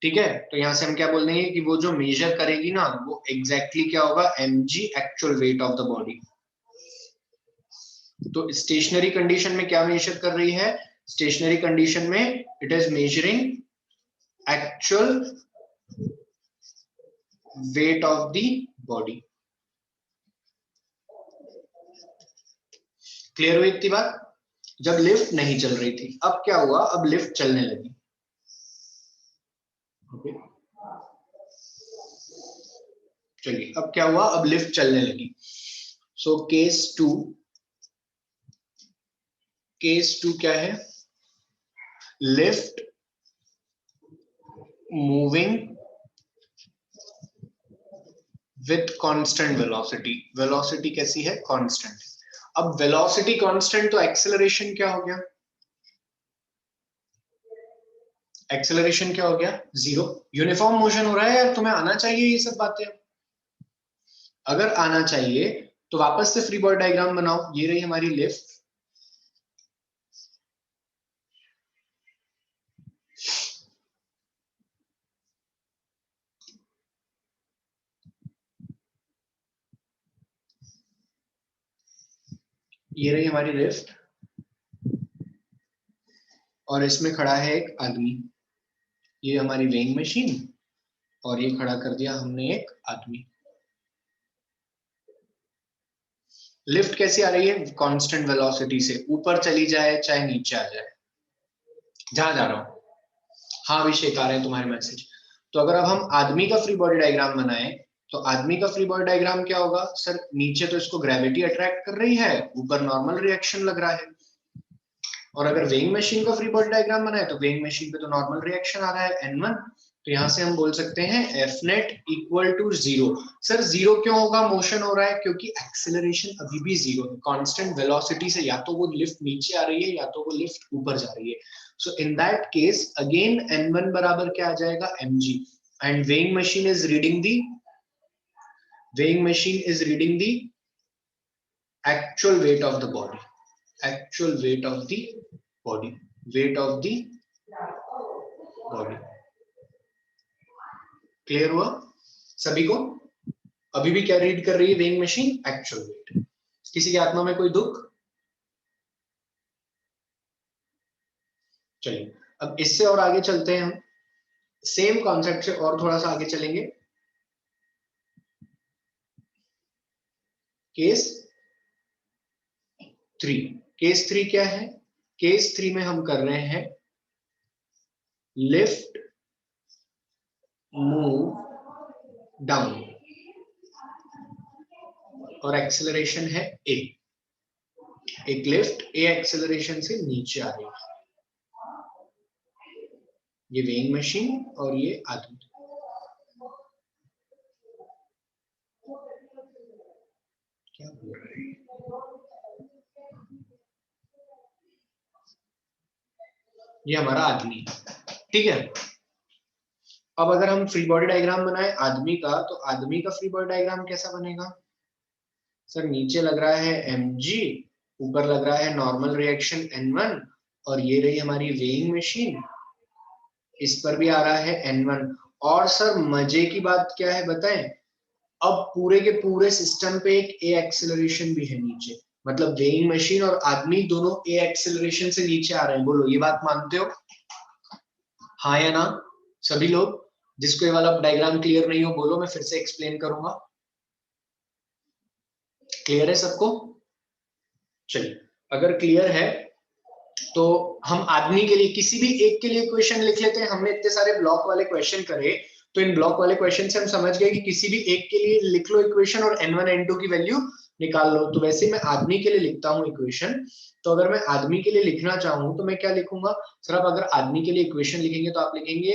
ठीक है, तो यहां से हम क्या बोल देंगे कि वो जो मेजर करेगी ना, वो एग्जैक्टली क्या होगा? mg, actual weight of the body. तो स्टेशनरी कंडीशन में क्या मेजर कर रही है? स्टेशनरी कंडीशन में it is measuring actual weight of the body. Clear हुई इतनी बात? जब लिफ्ट नहीं चल रही थी, अब क्या हुआ? अब लिफ्ट चलने लगी। चलिए, अब क्या हुआ? अब लिफ्ट चलने लगी। सो केस टू क्या है? Lift moving with constant velocity. Velocity कैसी है? कांस्टेंट। अब वेलोसिटी कांस्टेंट, तो एक्सेलरेशन क्या हो गया? एक्सेलरेशन क्या हो गया? 0। यूनिफॉर्म मोशन हो रहा है यार, तुम्हें आना चाहिए ये सब बातें। अगर आना चाहिए तो वापस से फ्री बॉडी डायग्राम बनाओ। ये रही हमारी लिफ्ट, ये रही हमारी लिफ्ट, और इसमें खड़ा है एक आदमी। ये हमारी वेइंग मशीन, और ये खड़ा कर दिया हमने एक आदमी। लिफ्ट कैसी आ रही है? कांस्टेंट वेलोसिटी से, ऊपर चली जाए चाहे नीचे आ जाए। जहां जा रहा हूं, हाँ अभिषेक, आ रहे हैं तुम्हारे मैसेज। तो अगर अब हम आदमी का फ्री बॉडी डायग्राम बनाए, तो आदमी का फ्री बॉडी डायग्राम क्या होगा? सर नीचे तो इसको ग्रेविटी अट्रैक्ट कर रही है, ऊपर नॉर्मल रिएक्शन लग रहा है। और अगर वेइंग मशीन का फ्री बॉडी डायग्राम बनाए, तो वेइंग मशीन पे तो नॉर्मल रिएक्शन आ रहा है n1, तो यहां से हम बोल सकते हैं F net equal to 0। Sir 0 क्यों होगा? मोशन हो रहा है, क्योंकि एक्सेलरेशन अभी भी 0 है। कांस्टेंट वेलोसिटी से या तो वो लिफ्ट नीचे आ रही है या तो वो लिफ्ट ऊपर जा रही है। So in that case again n1 बराबर क्या आ जाएगा? mg, and weighing machine is reading the actual weight of the body, actual weight of the body, weight of the body। Clear हुआ सभी को? अभी भी क्या रीड कर रही है वेइंग मशीन? Actual wait. किसी की आत्मा में कोई दुख? चलिए, अब इससे और आगे चलते हैं हम, सेम कॉन्सेप्ट से और थोड़ा सा आगे चलेंगे। केस 3 क्या है? केस 3 में हम कर रहे हैं लिफ्ट मूव डाउन, और एक्सेलरेशन है a। एक लिफ्ट a एक्सेलरेशन से नीचे आ रही है। ये वेइंग मशीन और ये आदमी। क्या बोल रहे हैं? ये हमारा आदमी, ठीक है। अब अगर हम फ्री बॉडी डायग्राम बनाए आदमी का, तो आदमी का फ्री बॉडी डायग्राम कैसा बनेगा? सर नीचे लग रहा है mg, ऊपर लग रहा है नॉर्मल रिएक्शन n1, और ये रही हमारी वेइंग मशीन, इस पर भी आ रहा है n1। और सर मजे की बात क्या है बताएं? अब पूरे के पूरे सिस्टम पे एक a एक्सेलरेशन भी है नीचे, मतलब वेइंग मशीन और आदमी दोनों a एक्सेलरेशन से नीचे आ रहे हैं। बोलो ये बात मानते हो? हाँ या ना सभी लोग? जिसको ये वाला डायग्राम क्लियर नहीं हो बोलो, मैं फिर से एक्सप्लेन करूंगा। क्लियर है सबको? चलिए, अगर क्लियर है तो हम आदमी के लिए किसी भी एक के लिए क्वेश्चन लिख लेते हैं। हमने इतने सारे ब्लॉक वाले क्वेश्चन करे, तो इन ब्लॉक वाले क्वेश्चन से हम समझ गए कि किसी भी एक के लिए लिख लो इक्वेशन, और n1 n2 की वैल्यू निकाल लो। तो वैसे मैं आदमी के लिए लिखता हूँ इक्वेशन। तो अगर मैं आदमी के लिए लिखना चाहूँ तो मैं क्या लिखूंगा सर? आप अगर आदमी के लिए इक्वेशन लिखेंगे तो आप लिखेंगे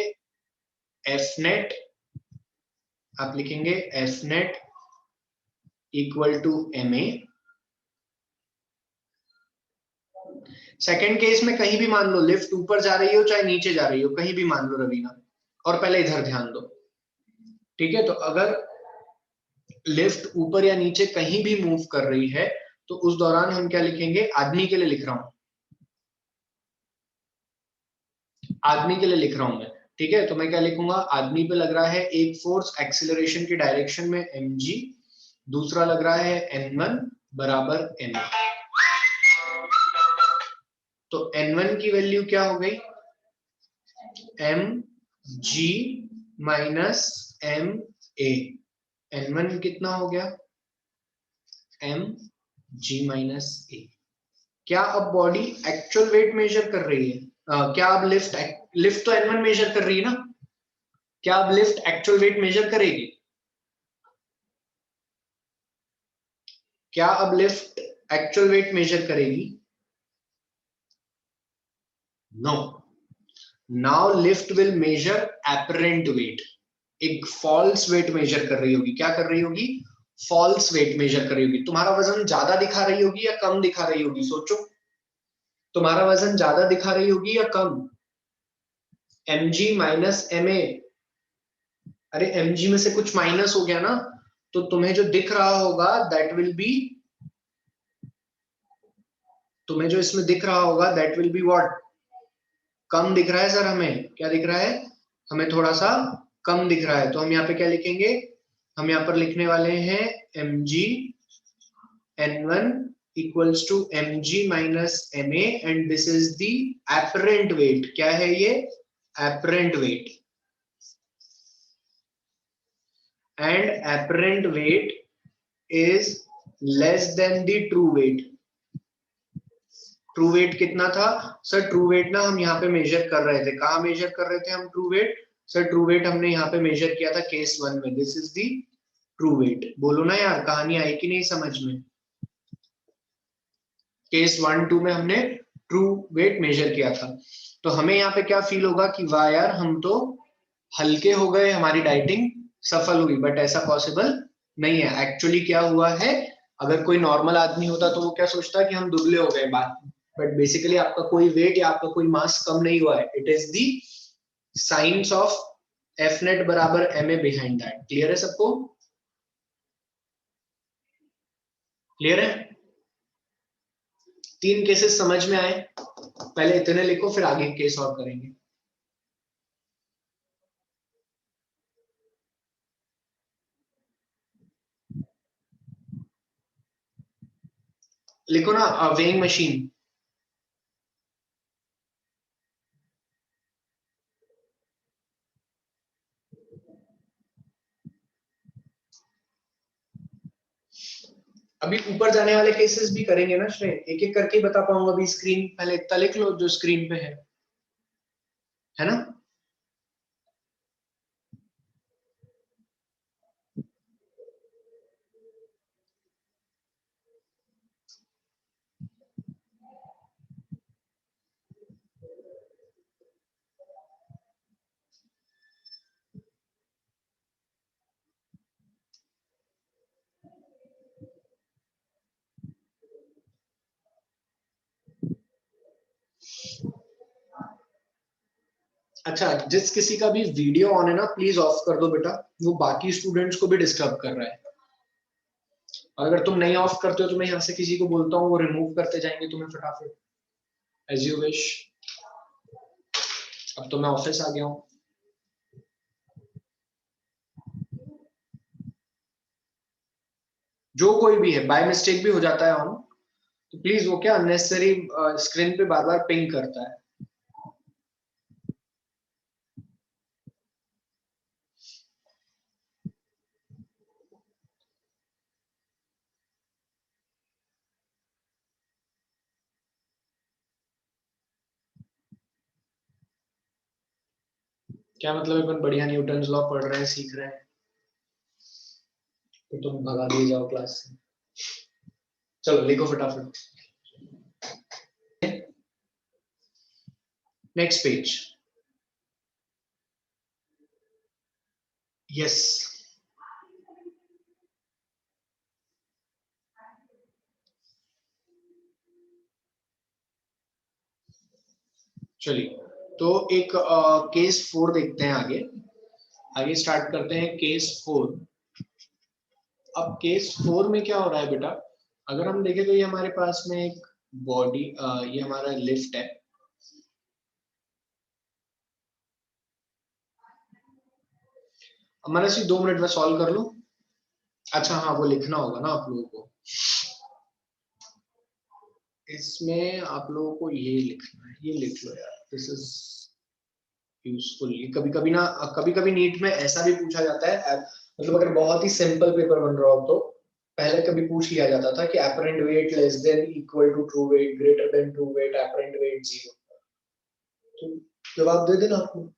एफ नेट, आप लिखेंगे F net equal to M A. Second case में कहीं भी मान लो लिफ्ट ऊपर जा रही हो चाहे नीचे जा रही हो, कहीं भी मान लो रवीना, और पहले इधर ध्यान दो, ठीक है? तो अगर लिफ्ट ऊपर या नीचे कहीं भी मूव कर रही है तो उस दौरान हम क्या लिखेंगे? आदमी के लिए लिख रहा हूं, आदमी के लिए लिख रहा हूं मैं, ठीक है? तो मैं क्या लिखूंगा? आदमी पे लग रहा है एक फोर्स एक्सीलरेशन की डायरेक्शन में mg, दूसरा लग रहा है n1 बराबर ma। तो n1 की वैल्यू क्या हो गई? mg minus ma। n1 कितना हो गया? mg minus a। क्या अब बॉडी एक्चुअल वेट मेजर कर रही है? क्या अब लिफ्ट लिफ्ट तो n1 मेजर कर रही है ना? क्या अब लिफ्ट एक्चुअल वेट मेजर करेगी? क्या अब लिफ्ट एक्चुअल वेट मेजर करेगी? No. Now lift will measure apparent weight. एक फॉल्स वेट मेजर कर रही होगी। क्या कर रही होगी? फॉल्स वेट मेजर कर रही होगी। तुम्हारा वजन ज्यादा दिखा रही होगी या कम दिखा रही होगी? सोचो, तुम्हारा वजन ज्यादा दिखा रही होगी या कम? mg minus ma। अरे mg में से कुछ माइनस हो गया ना, तो तुम्हें जो दिख रहा होगा दैट विल बी, तुम्हें जो इसमें दिख रहा होगा दैट विल बी व्हाट? कम दिख रहा है सर हमें। क्या दिख रहा है? हमें थोड़ा सा कम दिख रहा है। तो हम यहाँ पे क्या लिखेंगे? हम यहाँ पर लिखने वाले हैं mg n1 equals to mg minus ma and this is the apparent weight। क्या है ये? apparent weight। and apparent weight is less than the true weight। True weight कितना था सर? ट्रू वेट ना हम यहाँ पे मेजर कर रहे थे। कहाँ मेजर कर रहे थे हम true weight? Sir true weight हमने यहाँ पे मेजर किया था केस 1 में। This is the true weight. बोलो ना यार, कहानी आई कि नहीं समझ में? केस 1 2 में हमने ट्रू वेट मेजर किया था। तो हमें यहाँ पे क्या फील होगा कि वाह यार हम तो हल्के हो गए, हमारी डाइटिंग सफल हुई। बट ऐसा पॉसिबल नहीं है। एक्चुअली क्या हुआ है, अगर कोई नॉर्मल आदमी होता तो वो क्या सोचता कि हम दुबले हो गए बात, बट बेसिकली आपका कोई वेट या आपका कोई मास कम नहीं हुआ है। It is the science of F net बराबर M A behind that. Clear है सबको? क्लियर है? 3 केसेस समझ में आए? पहले इतने लिखो फिर आगे केस और करेंगे। लिखो ना वेइंग मशीन। अभी ऊपर जाने वाले केसेस भी करेंगे ना श्रेय, एक एक करके बता पाऊंगा। अभी स्क्रीन पहले इतना लिख लो जो स्क्रीन पे है ना? अच्छा, जिस किसी का भी वीडियो ऑन है ना प्लीज ऑफ कर दो बेटा, वो बाकी स्टूडेंट्स को भी डिस्टर्ब कर रहा है। और अगर तुम नहीं ऑफ करते हो तो मैं यहाँ से किसी को बोलता हूँ वो रिमूव करते जाएंगे तुम्हें फटाफट। As you wish. अब तो मैं ऑफिस आ गया हूँ। जो कोई भी है बाय मिस्टेक भी हो जाता है ऑन, तो प्लीज वो क्या अननेसेसरी स्क्रीन पे बार बार पिंग करता है। क्या मतलब अपन बढ़िया न्यूटन्स लॉ पढ़ रहे हैं सीख रहे हैं तो तुम भगा दिए जाओ क्लास से? चलो लिखो फटाफट। Next page. यस, चलिए तो एक केस 4 देखते हैं। आगे आगे स्टार्ट करते हैं केस 4। अब केस 4 में क्या हो रहा है बेटा, अगर हम देखें तो ये हमारे पास में एक बॉडी, ये हमारा लिफ्ट है। हमारा सी 2 मिनट में सॉल्व कर लो। अच्छा हाँ, वो लिखना होगा ना आप लोगों को। इसमें आप लोगों को ये लिखना है, ये लिख लो यार, दिस इज यूजफुल। कभी कभी ना, कभी कभी नीट में ऐसा भी पूछा जाता है, मतलब अगर बहुत ही सिंपल पेपर बन रहा हो तो पहले कभी पूछ लिया जाता था कि apparent weight less than equal to true weight, greater than true weight, apparent weight 0। तो जवाब दे देना आपको।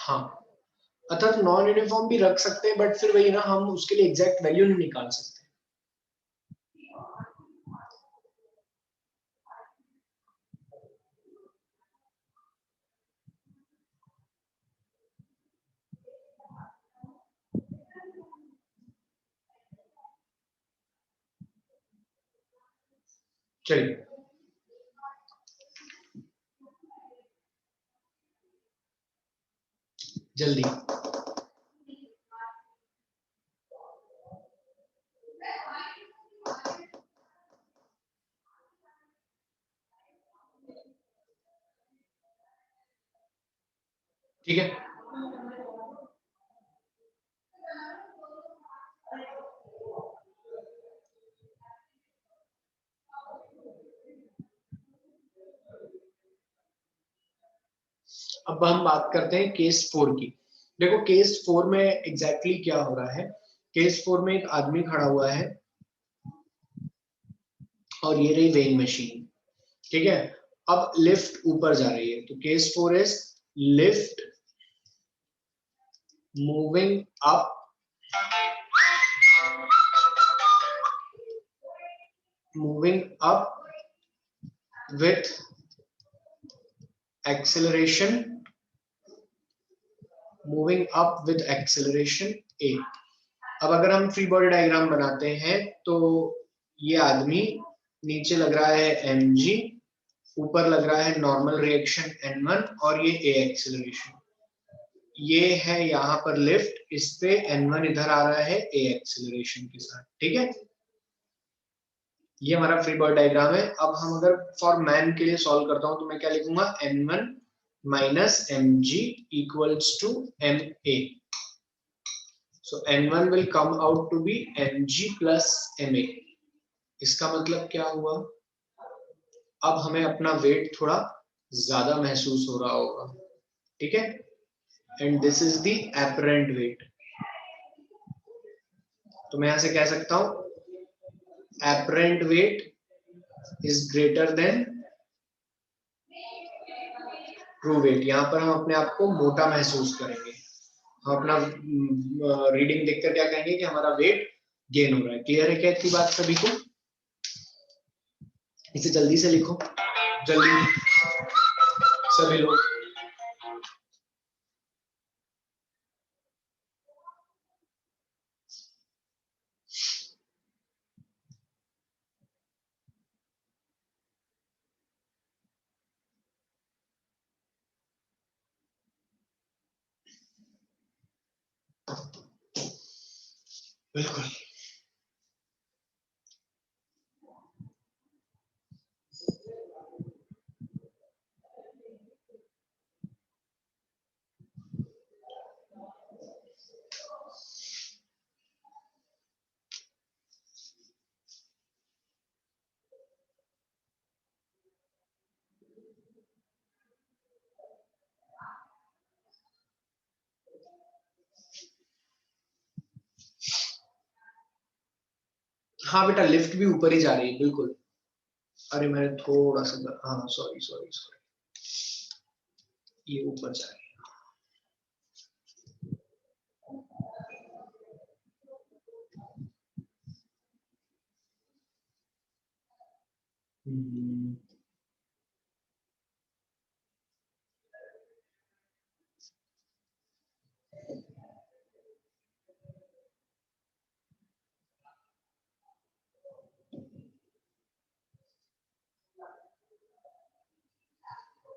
हाँ, अर्थात नॉन यूनिफॉर्म भी रख सकते हैं, बट फिर वही ना, हम उसके लिए एग्जैक्ट वैल्यू नहीं निकाल सकते। चलिए जल्दी। ठीक है, अब हम बात करते हैं केस 4 की। देखो केस 4 में एग्जैक्टली क्या हो रहा है। केस 4 में एक आदमी खड़ा हुआ है और ये रही वेइंग मशीन। ठीक है, अब लिफ्ट ऊपर जा रही है, तो case 4 is lift moving up with acceleration, moving up with acceleration a। अब अगर हम फ्री बॉडी डायग्राम बनाते हैं तो ये आदमी, नीचे लग रहा है mg, ऊपर लग रहा है नॉर्मल रिएक्शन n1 और ये a एक्सेलरेशन। ये है यहाँ पर लिफ्ट, इस पे n1 इधर आ रहा है a एक्सेलरेशन के साथ। ठीक है, ये हमारा फ्री बॉडी डायग्राम है। अब हम अगर फॉर मैन के लिए सॉल्व करता हूं तो मैं क्या लिखूंगा, n1 minus mg equals to ma। So n1 will come out to be mg plus ma। इसका मतलब क्या हुआ, अब हमें अपना वेट थोड़ा ज्यादा महसूस हो रहा होगा। ठीक है, and this is the apparent weight. तो मैं यहां से कह सकता हूं apparent weight is greater than true weight. यहाँ पर हम अपने आप को मोटा महसूस करेंगे। हम अपना रीडिंग देखकर क्या कहेंगे कि हमारा वेट गेन हो रहा है। क्लियर है क्या इतनी बात सभी को? इसे जल्दी से लिखो, जल्दी सभी लोग। बिल्कुल। हाँ बेटा लिफ्ट भी ऊपर ही जा रही है बिल्कुल। अरे मैंने थोड़ा सा, हाँ सॉरी सॉरी सॉरी, ये ऊपर जा रही है।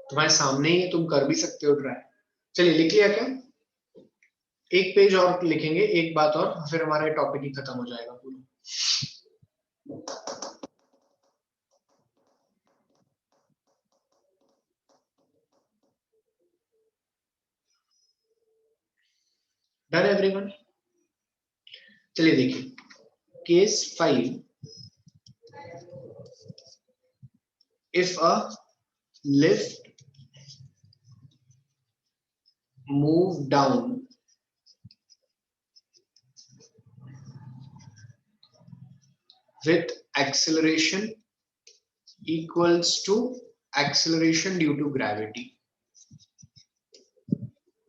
तुम्हारे सामने ही है, तुम कर भी सकते हो ट्राई। चलिए लिख लिया क्या? एक पेज और लिखेंगे, एक बात और, फिर हमारा टॉपिक ही खत्म हो जाएगा पूरा। Done everyone? चलिए देखिए case 5, if a lift move down with acceleration equals to acceleration due to gravity.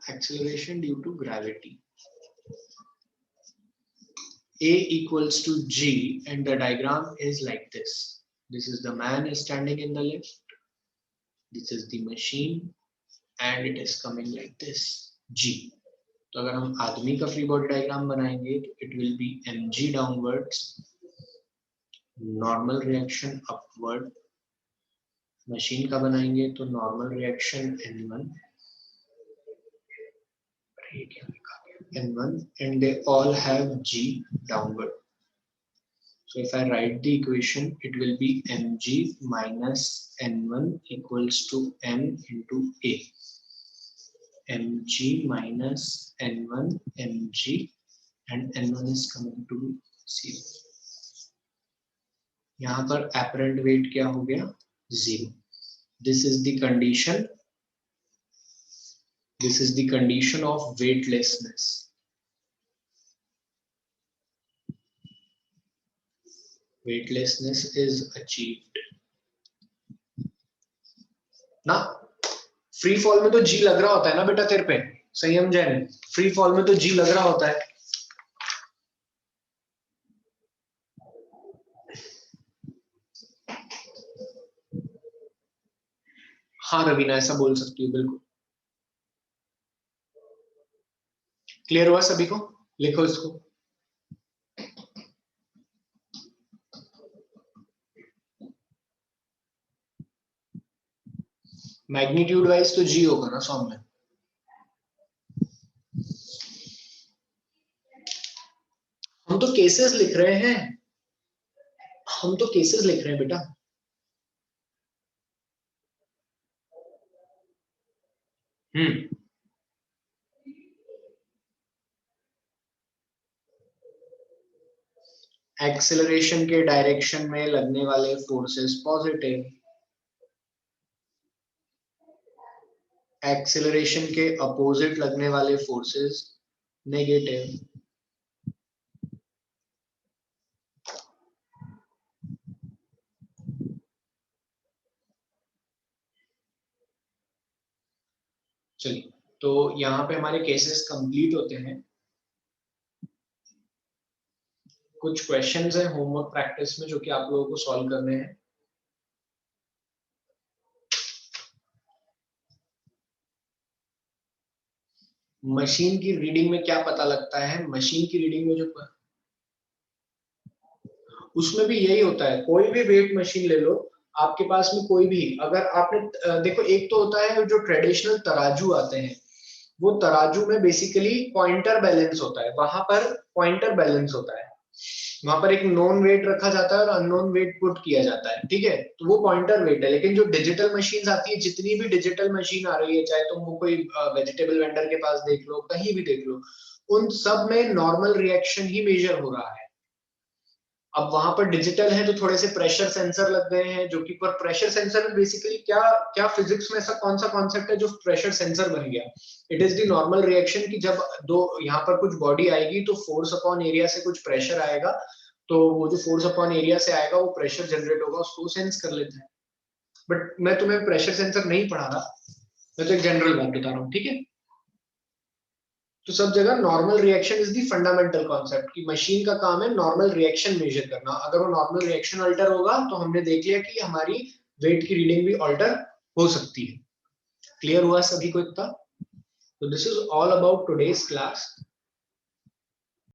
Acceleration due to gravity. A equals to G, and the diagram is like this. This is the man standing in the lift. This is the machine, and it is coming like this. G. तो अगर हम आदमी का फ्री बॉडी डायग्राम बनाएंगे तो it will be mg downwards, normal reaction upward. Machine का बनाएंगे तो normal reaction n1, n1, and they all have g downward. So if I write the equation, it will be mg minus n1 equals to m into a. mg minus n1 mg, and n1 is coming to 0. यहाँ पर apparent weight क्या हो गया? 0. This is the condition. This is the condition of weightlessness. Weightlessness is achieved. ना फ्री फॉल में तो जी लग रहा होता है ना बेटा तेरे पे, संयम जैन, फ्री फॉल में तो जी लग रहा होता है। हाँ रवीना ऐसा बोल सकती हूँ बिल्कुल। क्लियर हुआ सभी को? लिखो इसको। मैग्नीट्यूड वाइज तो जी होगा ना सॉम में। हम तो केसेस लिख रहे हैं, हम तो केसेस लिख रहे हैं बेटा। एक्सेलरेशन के डायरेक्शन में लगने वाले फोर्सेस पॉजिटिव, एक्सेलरेशन के अपोजिट लगने वाले फोर्सेस नेगेटिव। चलिए तो यहाँ पे हमारे केसेस कंप्लीट होते हैं। कुछ क्वेश्चंस हैं होमवर्क प्रैक्टिस में जो कि आप लोगों को सॉल्व करने हैं। मशीन की रीडिंग में क्या पता लगता है? मशीन की रीडिंग में जो उसमें भी यही होता है, कोई भी वेट मशीन ले लो आपके पास में, कोई भी, अगर आपने देखो एक तो होता है जो ट्रेडिशनल तराजू आते हैं, वो तराजू में बेसिकली पॉइंटर बैलेंस होता है, वहां पर पॉइंटर बैलेंस होता है, वहां पर एक नोन वेट रखा जाता है और अननोन वेट पुट किया जाता है, ठीक है, तो वो पॉइंटर वेट है। लेकिन जो डिजिटल मशीन आती है, जितनी भी डिजिटल मशीन आ रही है, चाहे तुम वो कोई वेजिटेबल वेंडर के पास देख लो, कहीं भी देख लो, उन सब में नॉर्मल रिएक्शन ही मेजर हो रहा है। अब वहां पर डिजिटल है तो थोड़े से प्रेशर सेंसर लग गए हैं, जो कि पर प्रेशर सेंसर में बेसिकली क्या क्या फिजिक्स में ऐसा कौन सा कॉन्सेप्ट है जो प्रेशर सेंसर बन गया? It is the normal reaction कि जब दो यहाँ पर कुछ बॉडी आएगी तो फोर्स अपॉन एरिया से कुछ प्रेशर आएगा, तो वो जो फोर्स अपॉन एरिया से आएगा वो प्रेशर जनरेट होगा, उसको सेंस कर लेता है। बट मैं तुम्हें प्रेशर सेंसर नहीं पढ़ा रहा, मैं तो एक जनरल बात बता रहा हूँ, ठीक है। तो सब जगह normal reaction is the fundamental concept कि मशीन का काम है नॉर्मल रिएक्शन मेजर करना। अगर वो नॉर्मल रिएक्शन अल्टर होगा तो हमने देख लिया कि हमारी वेट की रीडिंग भी अल्टर हो सकती है। क्लियर हुआ सभी को इतना? तो this is all about today's class.